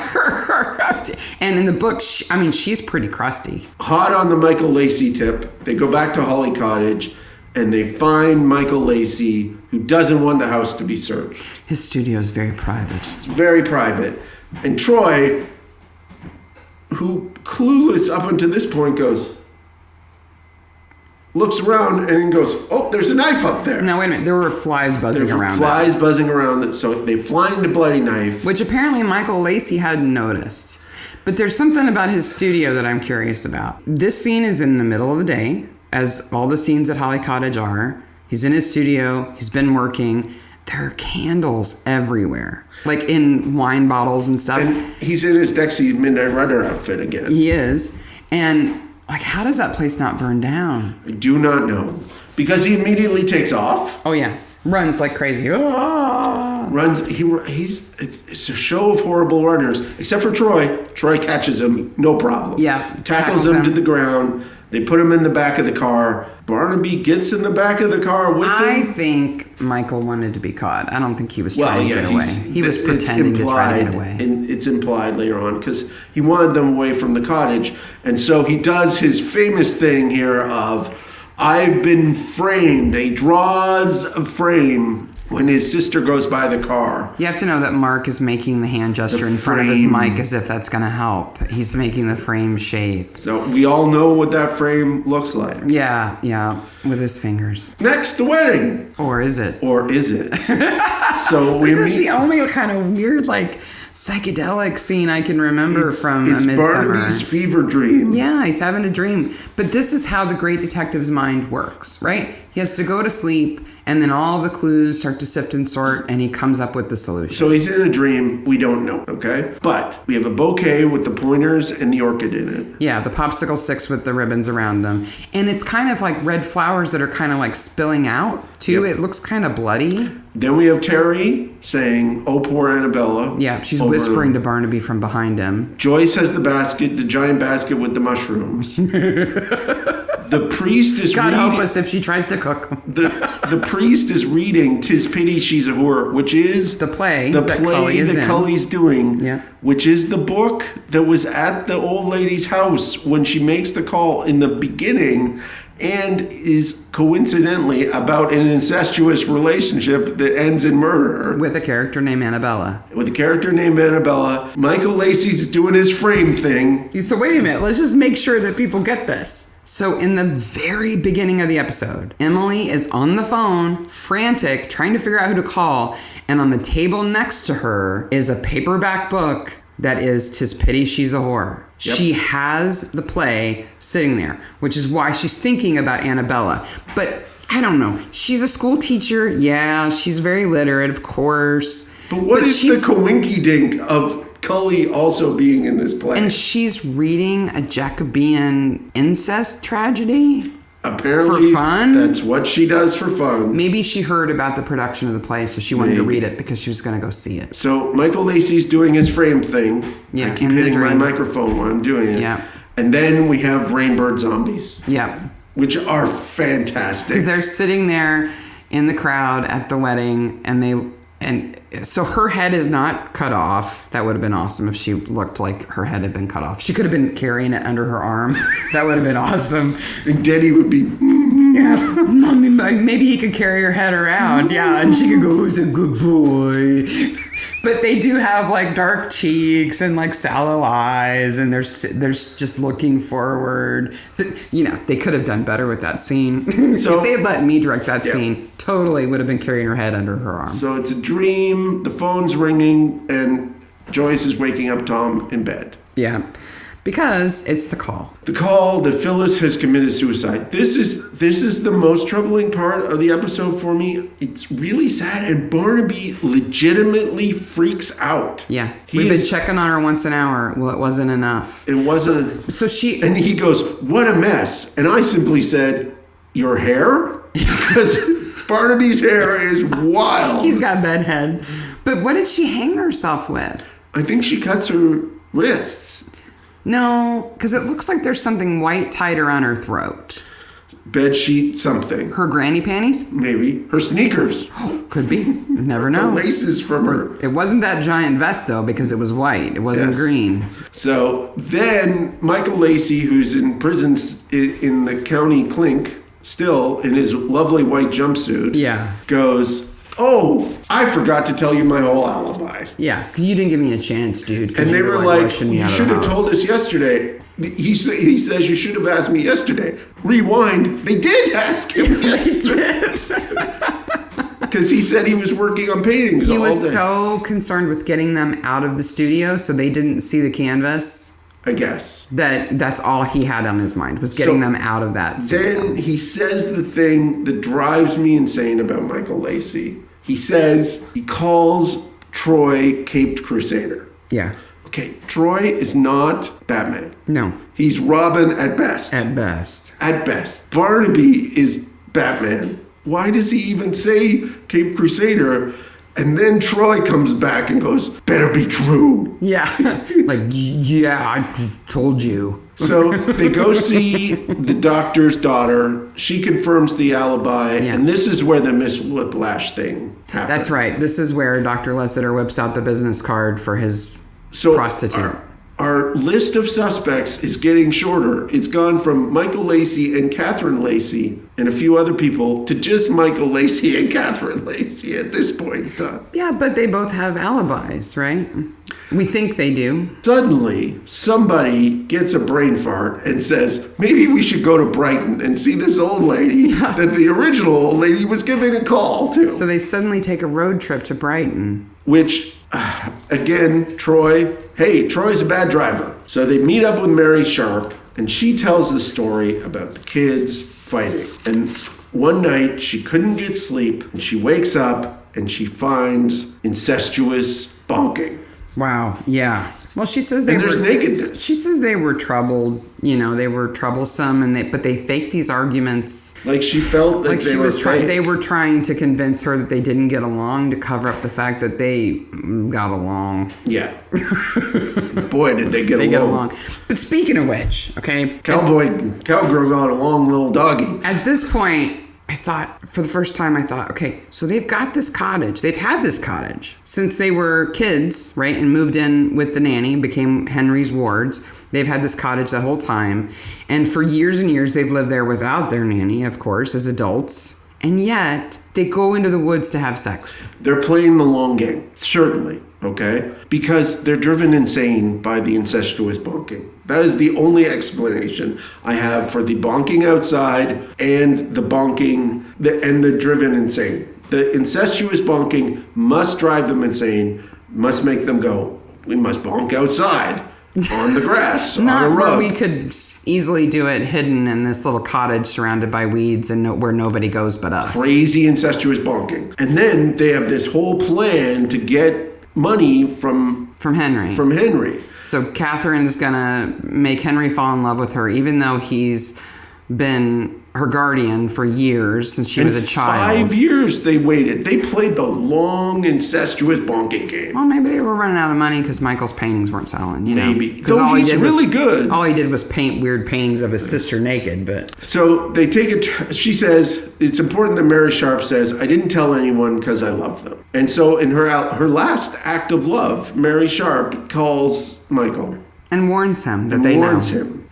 And in the book, she's pretty crusty. Hot on the Michael Lacey tip, they go back to Holly Cottage and they find Michael Lacey, who doesn't want the house to be searched. His studio is very private. It's very private. And Troy, who clueless up until this point looks around and then goes, oh, there's a knife up there. Now, wait a minute. There were flies buzzing around. Buzzing around. So they find the bloody knife. Which apparently Michael Lacey hadn't noticed. But there's something about his studio that I'm curious about. This scene is in the middle of the day, as all the scenes at Holly Cottage are. He's in his studio. He's been working. There are candles everywhere, like in wine bottles and stuff. And he's in his Dexy Midnight Runner outfit again. He is. And how does that place not burn down? I do not know. Because he immediately takes off. Oh, yeah. Runs like crazy. Runs. It's a show of horrible runners. Except for Troy. Troy catches him. No problem. Yeah. Tackles him to the ground. They put him in the back of the car. Barnaby gets in the back of the car with him. I think Michael wanted to be caught. I don't think he was trying to get away. He was pretending to try to get away. And it's implied later on because he wanted them away from the cottage. And so he does his famous thing here of, I've been framed. He draws a frame when his sister goes by the car. You have to know that Mark is making the hand gesture in front of his mic as if that's going to help. He's making the frame shape. So we all know what that frame looks like. Yeah, with his fingers. Next, the wedding. Or is it? So we This is meet. the only kind of weird, like, psychedelic scene I can remember from It's A Midsomer. Barnaby's fever dream. Yeah, he's having a dream. But this is how the great detective's mind works, right? He has to go to sleep, and then all the clues start to sift and sort, and he comes up with the solution. So he's in a dream. We don't know, okay? But we have a bouquet with the pointers and the orchid in it. Yeah, the popsicle sticks with the ribbons around them. And it's kind of like red flowers that are kind of like spilling out, too. Yep. It looks kind of bloody. Then we have Terry saying, "Oh, poor Annabella." Yeah, she's over whispering to them. Barnaby from behind him. Joyce has the basket, the giant basket with the mushrooms. The priest is God reading. help us if she tries to cook. The priest is reading "'Tis Pity She's a Whore," which is The play the that play Cully is that in. Cully's doing, Yeah. which is the book that was at the old lady's house when she makes the call in the beginning, and is coincidentally about an incestuous relationship that ends in murder With a character named Annabella. with a character named Annabella. Michael Lacey's doing his frame thing. So wait a minute, let's just make sure that people get this. So in the very beginning of the episode, Emily is on the phone, frantic, trying to figure out who to call, and on the table next to her is a paperback book that is "'Tis Pity She's a Whore." Yep. She has the play sitting there, which is why she's thinking about Annabella. But I don't know. She's a school teacher. Yeah, she's very literate, of course. But what is she's- the coinky-dink of Cully also being in this play? And she's reading a Jacobean incest tragedy? Apparently, For fun? that's what she does for fun. Maybe she heard about the production of the play, so she wanted to read it because she was going to go see it. So Michael Lacey's doing his frame thing. Yeah, I keep in the hitting my dream. microphone while I'm doing it. Yeah. And then we have Rainbird zombies, Yeah. which are fantastic. Because they're sitting there in the crowd at the wedding, and so her head is not cut off. That would have been awesome if she looked like her head had been cut off. She could have been carrying it under her arm. That would have been awesome. And Denny would be, Yeah, Mommy, maybe he could carry her head around. Yeah, and she could go, "Who's a good boy?" But they do have like dark cheeks and like sallow eyes, and there's just looking forward. You know, they could have done better with that scene. So- if they had let me direct that Yeah. scene, totally would have been carrying her head under her arm. so it's a dream, the phone's ringing, and Joyce is waking up Tom in bed. Yeah, because it's the call. The call that Phyllis has committed suicide. This is the most troubling part of the episode for me. It's really sad, and Barnaby legitimately freaks out. Yeah, He we've been is- checking on her once an hour. Well, it wasn't enough. It wasn't. So she... And he goes, "What a mess!" And I simply said, "Your hair?" Because Barnaby's hair is wild. He's got bedhead. But what did she hang herself with? I think she cuts her wrists. No, because it looks like there's something white tied around her throat. Bed sheet, something. Her granny panties? Maybe. Her sneakers. Could be. You never The know. laces from her. It wasn't that giant vest, though, because it was white. It wasn't Yes. green. So then Michael Lacey, who's in prison in the county clink, still in his lovely white jumpsuit, Yeah. goes, "Oh, I forgot to tell you my whole alibi." Yeah, 'cause you didn't give me a chance, dude. 'cause And they you were like, rushing me "You out of should the have house." told us yesterday." He says, "You should have asked me yesterday." Rewind. They did ask him yesterday. Because he said he was working on paintings He all was day. so concerned with getting them out of the studio so they didn't see the canvas I guess. that's all he had on his mind, was getting So them out of that studio. Then he says the thing that drives me insane about Michael Lacey. He says he calls Troy Caped Crusader. Yeah. Okay, Troy is not Batman. No. He's Robin at best. At best. At best. Barnaby is Batman. Why does he even say Cape Crusader? And then Troy comes back and goes, "Better be true." Yeah. Like, yeah, I told you. So they go see the doctor's daughter. She confirms the alibi. Yeah. And this is where the Miss Whiplash thing happens. That's right. This is where Dr. Lessiter whips out the business card for his prostitute. our list of suspects is getting shorter. It's gone from Michael Lacey and Catherine Lacey and a few other people to just Michael Lacey and Catherine Lacey at this point in time. Yeah, but they both have alibis, right? We think they do. Suddenly, somebody gets a brain fart and says, maybe we should go to Brighton and see this old lady that the original old lady was giving a call to. So they suddenly take a road trip to Brighton. Which, again, Troy's a bad driver. So they meet up with Mary Sharp, and she tells the story about the kids fighting. And one night, she couldn't get sleep, and she wakes up, and she finds incestuous bonking. Wow, yeah. Well, she says there's nakedness. She says they were troubled, they were troublesome, but they faked these arguments. Like she felt that they were trying to convince her that they didn't get along to cover up the fact that they got along. Yeah. Boy, did they get along. But speaking of which, okay. Cowgirl got along, little doggy. At this point, I thought, for the first time, okay, so they've got this cottage. They've had this cottage since they were kids, right? And moved in with the nanny, became Henry's wards. They've had this cottage that whole time. And for years and years, they've lived there without their nanny, of course, as adults. And yet, they go into the woods to have sex. They're playing the long game, certainly, okay? Because they're driven insane by the incestuous bonking. That is the only explanation I have for the bonking outside and the bonking and the driven insane. The incestuous bonking must drive them insane, must make them go, we must bonk outside on the grass, on a rug. Not where we could easily do it hidden in this little cottage surrounded by weeds and where nobody goes but us. Crazy incestuous bonking. And then they have this whole plan to get money from Henry. So Catherine is going to make Henry fall in love with her, even though he's been her guardian for years since she was a child. 5 years they waited. They played the long, incestuous bonking game. Well, maybe they were running out of money because Michael's paintings weren't selling, Maybe. Because he's really good. All he did was paint weird paintings of his sister naked, but... So they take it... She says, it's important that Mary Sharp says, I didn't tell anyone because I love them. And so in her last act of love, Mary Sharp calls Michael. And warns him that they know.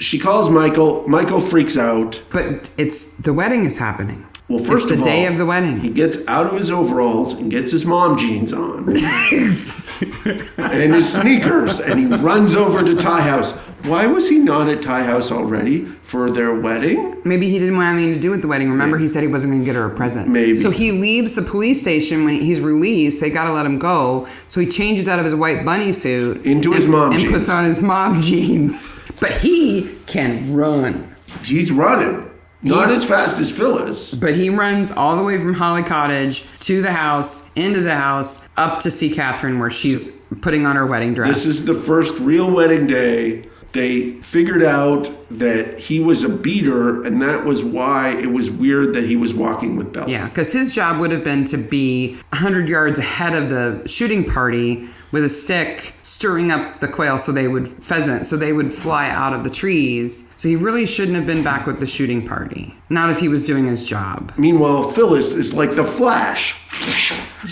She calls Michael. Michael freaks out. But the wedding is happening. Well, first of all, it's the day of the wedding. He gets out of his overalls and gets his mom jeans on. And his sneakers. And he runs over to Ty House. Why was he not at Ty House already for their wedding? Maybe he didn't want anything to do with the wedding. Remember, he said he wasn't going to get her a present. Maybe. So he leaves the police station when he's released. They got to let him go. So he changes out of his white bunny suit. Into his mom jeans. And puts on his mom jeans. But he can run. He's running. Not as fast as Phyllis. But he runs all the way from Holly Cottage to the house, into the house, up to see Catherine where she's putting on her wedding dress. This is the first real wedding day. They figured out that he was a beater, and that was why it was weird that he was walking with Bella. Yeah, because his job would have been to be 100 yards ahead of the shooting party with a stick, stirring up the quail so they would fly out of the trees. So he really shouldn't have been back with the shooting party. Not if he was doing his job. Meanwhile, Phyllis is like the Flash.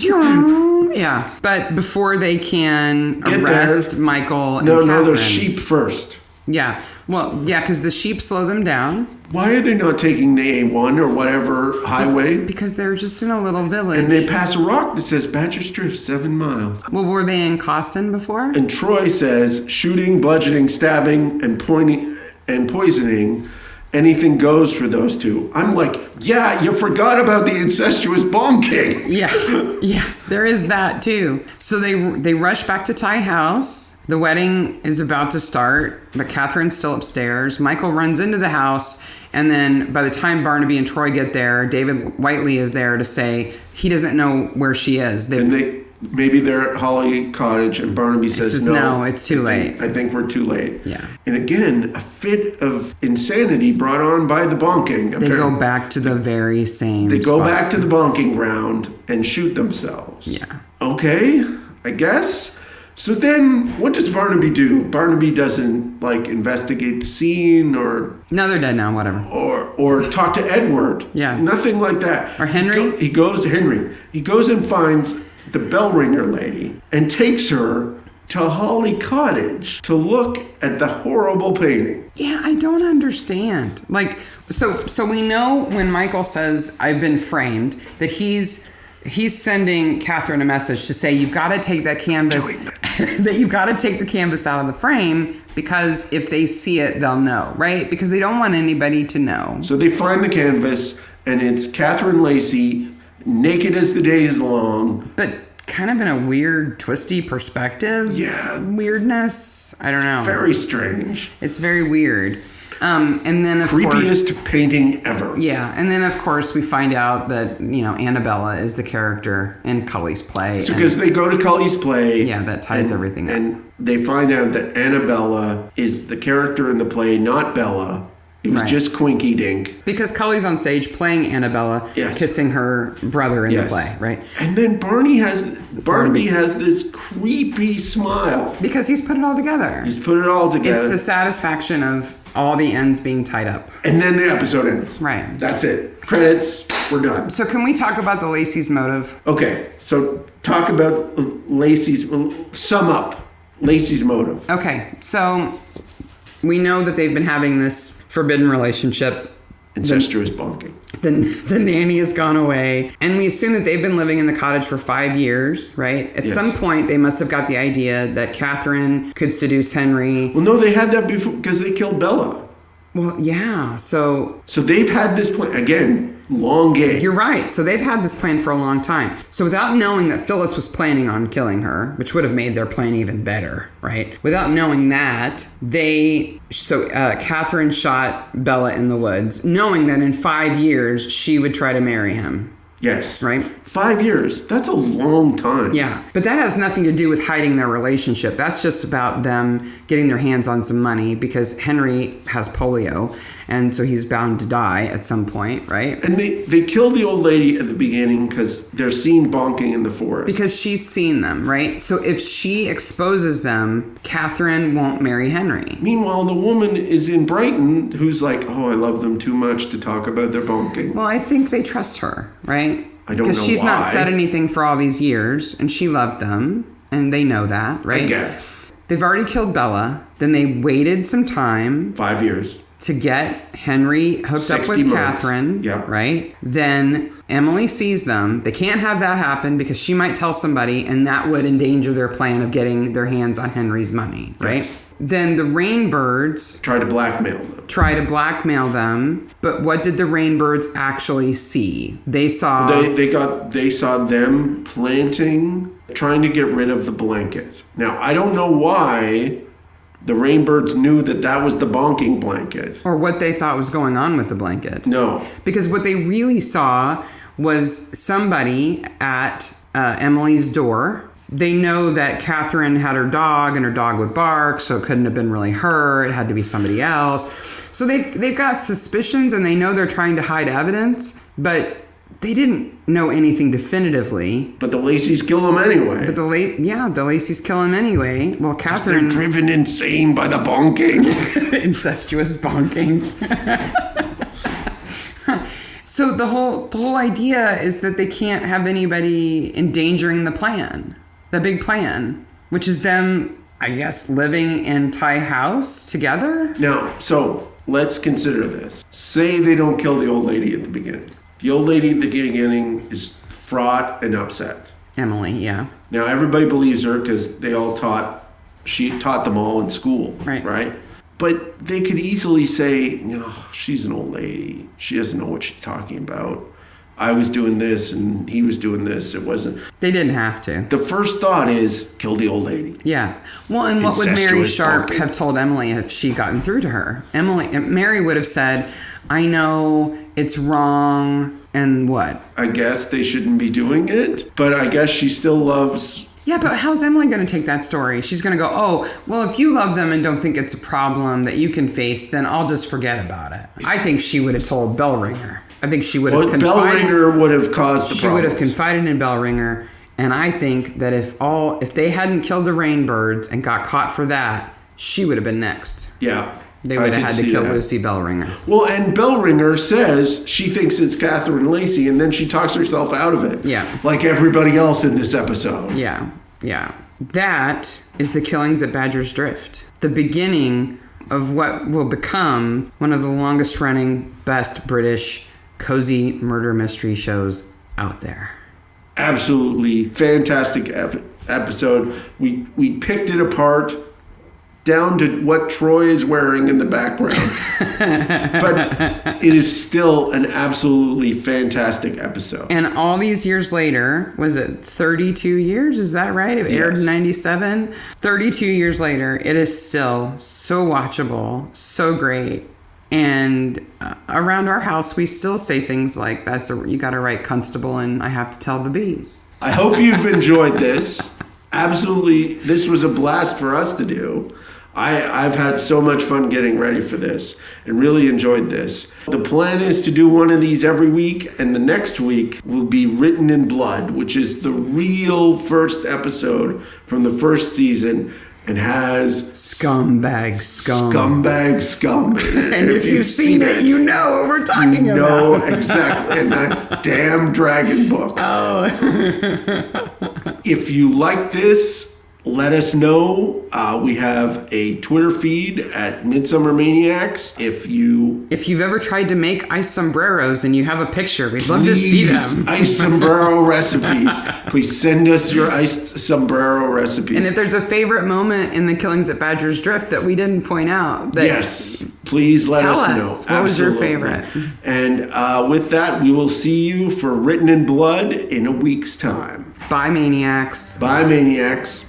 Yeah, but before they can arrest Michael and Catherine. No, there's sheep first. Yeah, well, yeah, because the sheep slow them down. Why are they not taking the A1 or whatever highway? Because they're just in a little village. And they pass a rock that says Badger's Drift, 7 miles. Well, were they in Coston before? And Troy says shooting, bludgeoning, stabbing, and poisoning. Anything goes for those two. I'm like, yeah, you forgot about the incestuous bonking. Yeah, there is that too. So they rush back to Ty House. The wedding is about to start, but Catherine's still upstairs. Michael runs into the house, and then by the time Barnaby and Troy get there, David Whiteley is there to say he doesn't know where she is. Maybe they're at Holly Cottage, and Barnaby says, no, it's too late. I think we're too late. Yeah. And again, a fit of insanity brought on by the bonking. They go back to the very same They go spot. back to the bonking ground and shoot themselves. Yeah. Okay, I guess. So then, what does Barnaby do? Barnaby doesn't, investigate the scene or... No, they're dead now, whatever. Or talk to Edward. Yeah. Nothing like that. Or Henry? He goes and finds the bell ringer lady and takes her to Holly Cottage to look at the horrible painting. Yeah, I don't understand. Like, so we know when Michael says, I've been framed, that he's sending Catherine a message to say, you've got to take that canvas, that you've got to take the canvas out of the frame, because if they see it, they'll know, right? Because they don't want anybody to know. So they find the canvas, and it's Catherine Lacey, naked as the day is long. But kind of in a weird, twisty perspective. Yeah. Weirdness. I don't know. Very strange. It's very weird. And then, of course... Creepiest painting ever. Yeah. And then, of course, we find out that, Annabella is the character in Cully's play. So because they go to Cully's play... Yeah, that ties everything up. And they find out that Annabella is the character in the play, not Bella. It was just Quinky Dink. Because Cully's on stage playing Annabella, kissing her brother in the play, right? And then Barnaby has this creepy smile. Because he's put it all together. He's put it all together. It's the satisfaction of all the ends being tied up. And then the episode ends. Right. That's it. Credits. We're done. So can we talk about the Lacey's motive? Okay. So talk about Lacey's... Sum up Lacey's motive. Okay. So we know that they've been having this forbidden relationship. Incestuous bonking. The nanny has gone away. And we assume that they've been living in the cottage for 5 years, right? At some point, they must have got the idea that Catherine could seduce Henry. Well, no, they had that before because they killed Bella. Well, yeah. So they've had this plan. Again, long game. You're right. So they've had this plan for a long time. So without knowing that Phyllis was planning on killing her, which would have made their plan even better, right? Without knowing that, Catherine shot Bella in the woods, knowing that in 5 years she would try to marry him. Yes. Right? 5 years. That's a long time. Yeah. But that has nothing to do with hiding their relationship. That's just about them getting their hands on some money because Henry has polio. And so he's bound to die at some point, right? And they kill the old lady at the beginning because they're seen bonking in the forest. Because she's seen them, right? So if she exposes them, Catherine won't marry Henry. Meanwhile, the woman is in Brighton who's like, oh, I love them too much to talk about their bonking. Well, I think they trust her, right? I don't know Because she's not why. said anything for all these years, and she loved them, and they know that, right? I guess. They've already killed Bella. Then they waited some time. 5 years. To get Henry hooked up with Catherine, right? Then Emily sees them. They can't have that happen because she might tell somebody, and that would endanger their plan of getting their hands on Henry's money, right? Yes. Then the Rainbirds try to blackmail them. But what did the Rainbirds actually see? They saw they saw them trying to get rid of the blanket. Now I don't know why the Rainbirds knew that was the bonking blanket. Or what they thought was going on with the blanket. No. Because what they really saw was somebody at Emily's door. They know that Catherine had her dog and her dog would bark, so it couldn't have been really her. It had to be somebody else. So they've got suspicions and they know they're trying to hide evidence, but they didn't know anything definitively. But the Lacey's kill him anyway. But the Lacey's kill him anyway. Well, Catherine... They're driven insane by the bonking. Incestuous bonking. So the whole idea is that they can't have anybody endangering the plan. The big plan. Which is them, I guess, living in Thai house together? Now, so let's consider this. Say they don't kill the old lady at the beginning. The old lady at the beginning is fraught and upset. Emily, yeah. Now everybody believes her because she taught them all in school, right? But they could easily say, she's an old lady. She doesn't know what she's talking about. I was doing this and he was doing this. It wasn't. They didn't have to. The first thought is kill the old lady. Yeah. Well, and what would Mary Sharp have told Emily if she gotten through to her? Mary would have said, I know it's wrong, and what? I guess they shouldn't be doing it, but I guess she still loves... Yeah, but how's Emily going to take that story? She's going to go, oh, well, if you love them and don't think it's a problem that you can face, then I'll just forget about it. I think she would have told Bellringer. I think she would have confided... Bellringer would have caused the problem. She would have confided in Bellringer, and I think that if they hadn't killed the Rainbirds and got caught for that, she would have been next. Yeah. They would have had to kill Lucy Bellringer. Well, and Bellringer says she thinks it's Catherine Lacey, and then she talks herself out of it. Yeah. Like everybody else in this episode. Yeah. That is The Killings at Badger's Drift, the beginning of what will become one of the longest running, best British cozy murder mystery shows out there. Absolutely fantastic episode. We picked it apart down to what Troy is wearing in the background. But it is still an absolutely fantastic episode. And all these years later, was it 32 years? Is that right? It aired in 97. 32 years later, it is still so watchable, so great. And around our house, we still say things like, you got to write Constable and I have to tell the bees. I hope you've enjoyed this. Absolutely, this was a blast for us to do. I've had so much fun getting ready for this and really enjoyed this. The plan is to do one of these every week, and the next week will be Written in Blood, which is the real first episode from the first season and has Scumbag scum. Scumbag scum. And if you've seen it, you know what we're talking about. No, exactly. And that damn dragon book. Oh. If you like this, let us know. We have a Twitter feed at Midsomer Maniacs. If you've ever tried to make ice sombreros and you have a picture, we'd love to see them. Ice sombrero recipes. Please send us your ice sombrero recipes. And if there's a favorite moment in The Killings at Badger's Drift that we didn't point out, yes, please let us know. What was your favorite? And with that, we will see you for Written in Blood in a week's time. Bye, Maniacs. Bye, Maniacs.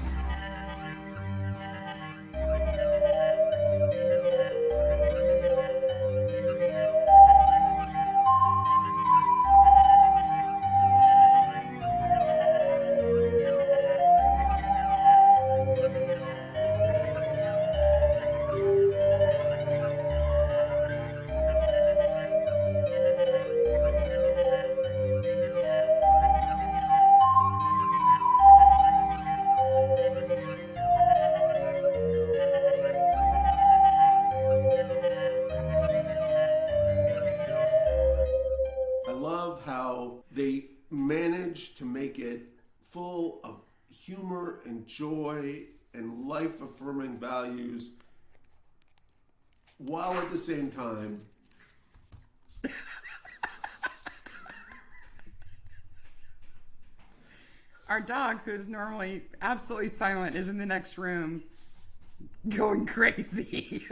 They managed to make it full of humor and joy and life-affirming values, while at the same time our dog, who's normally absolutely silent, is in the next room going crazy.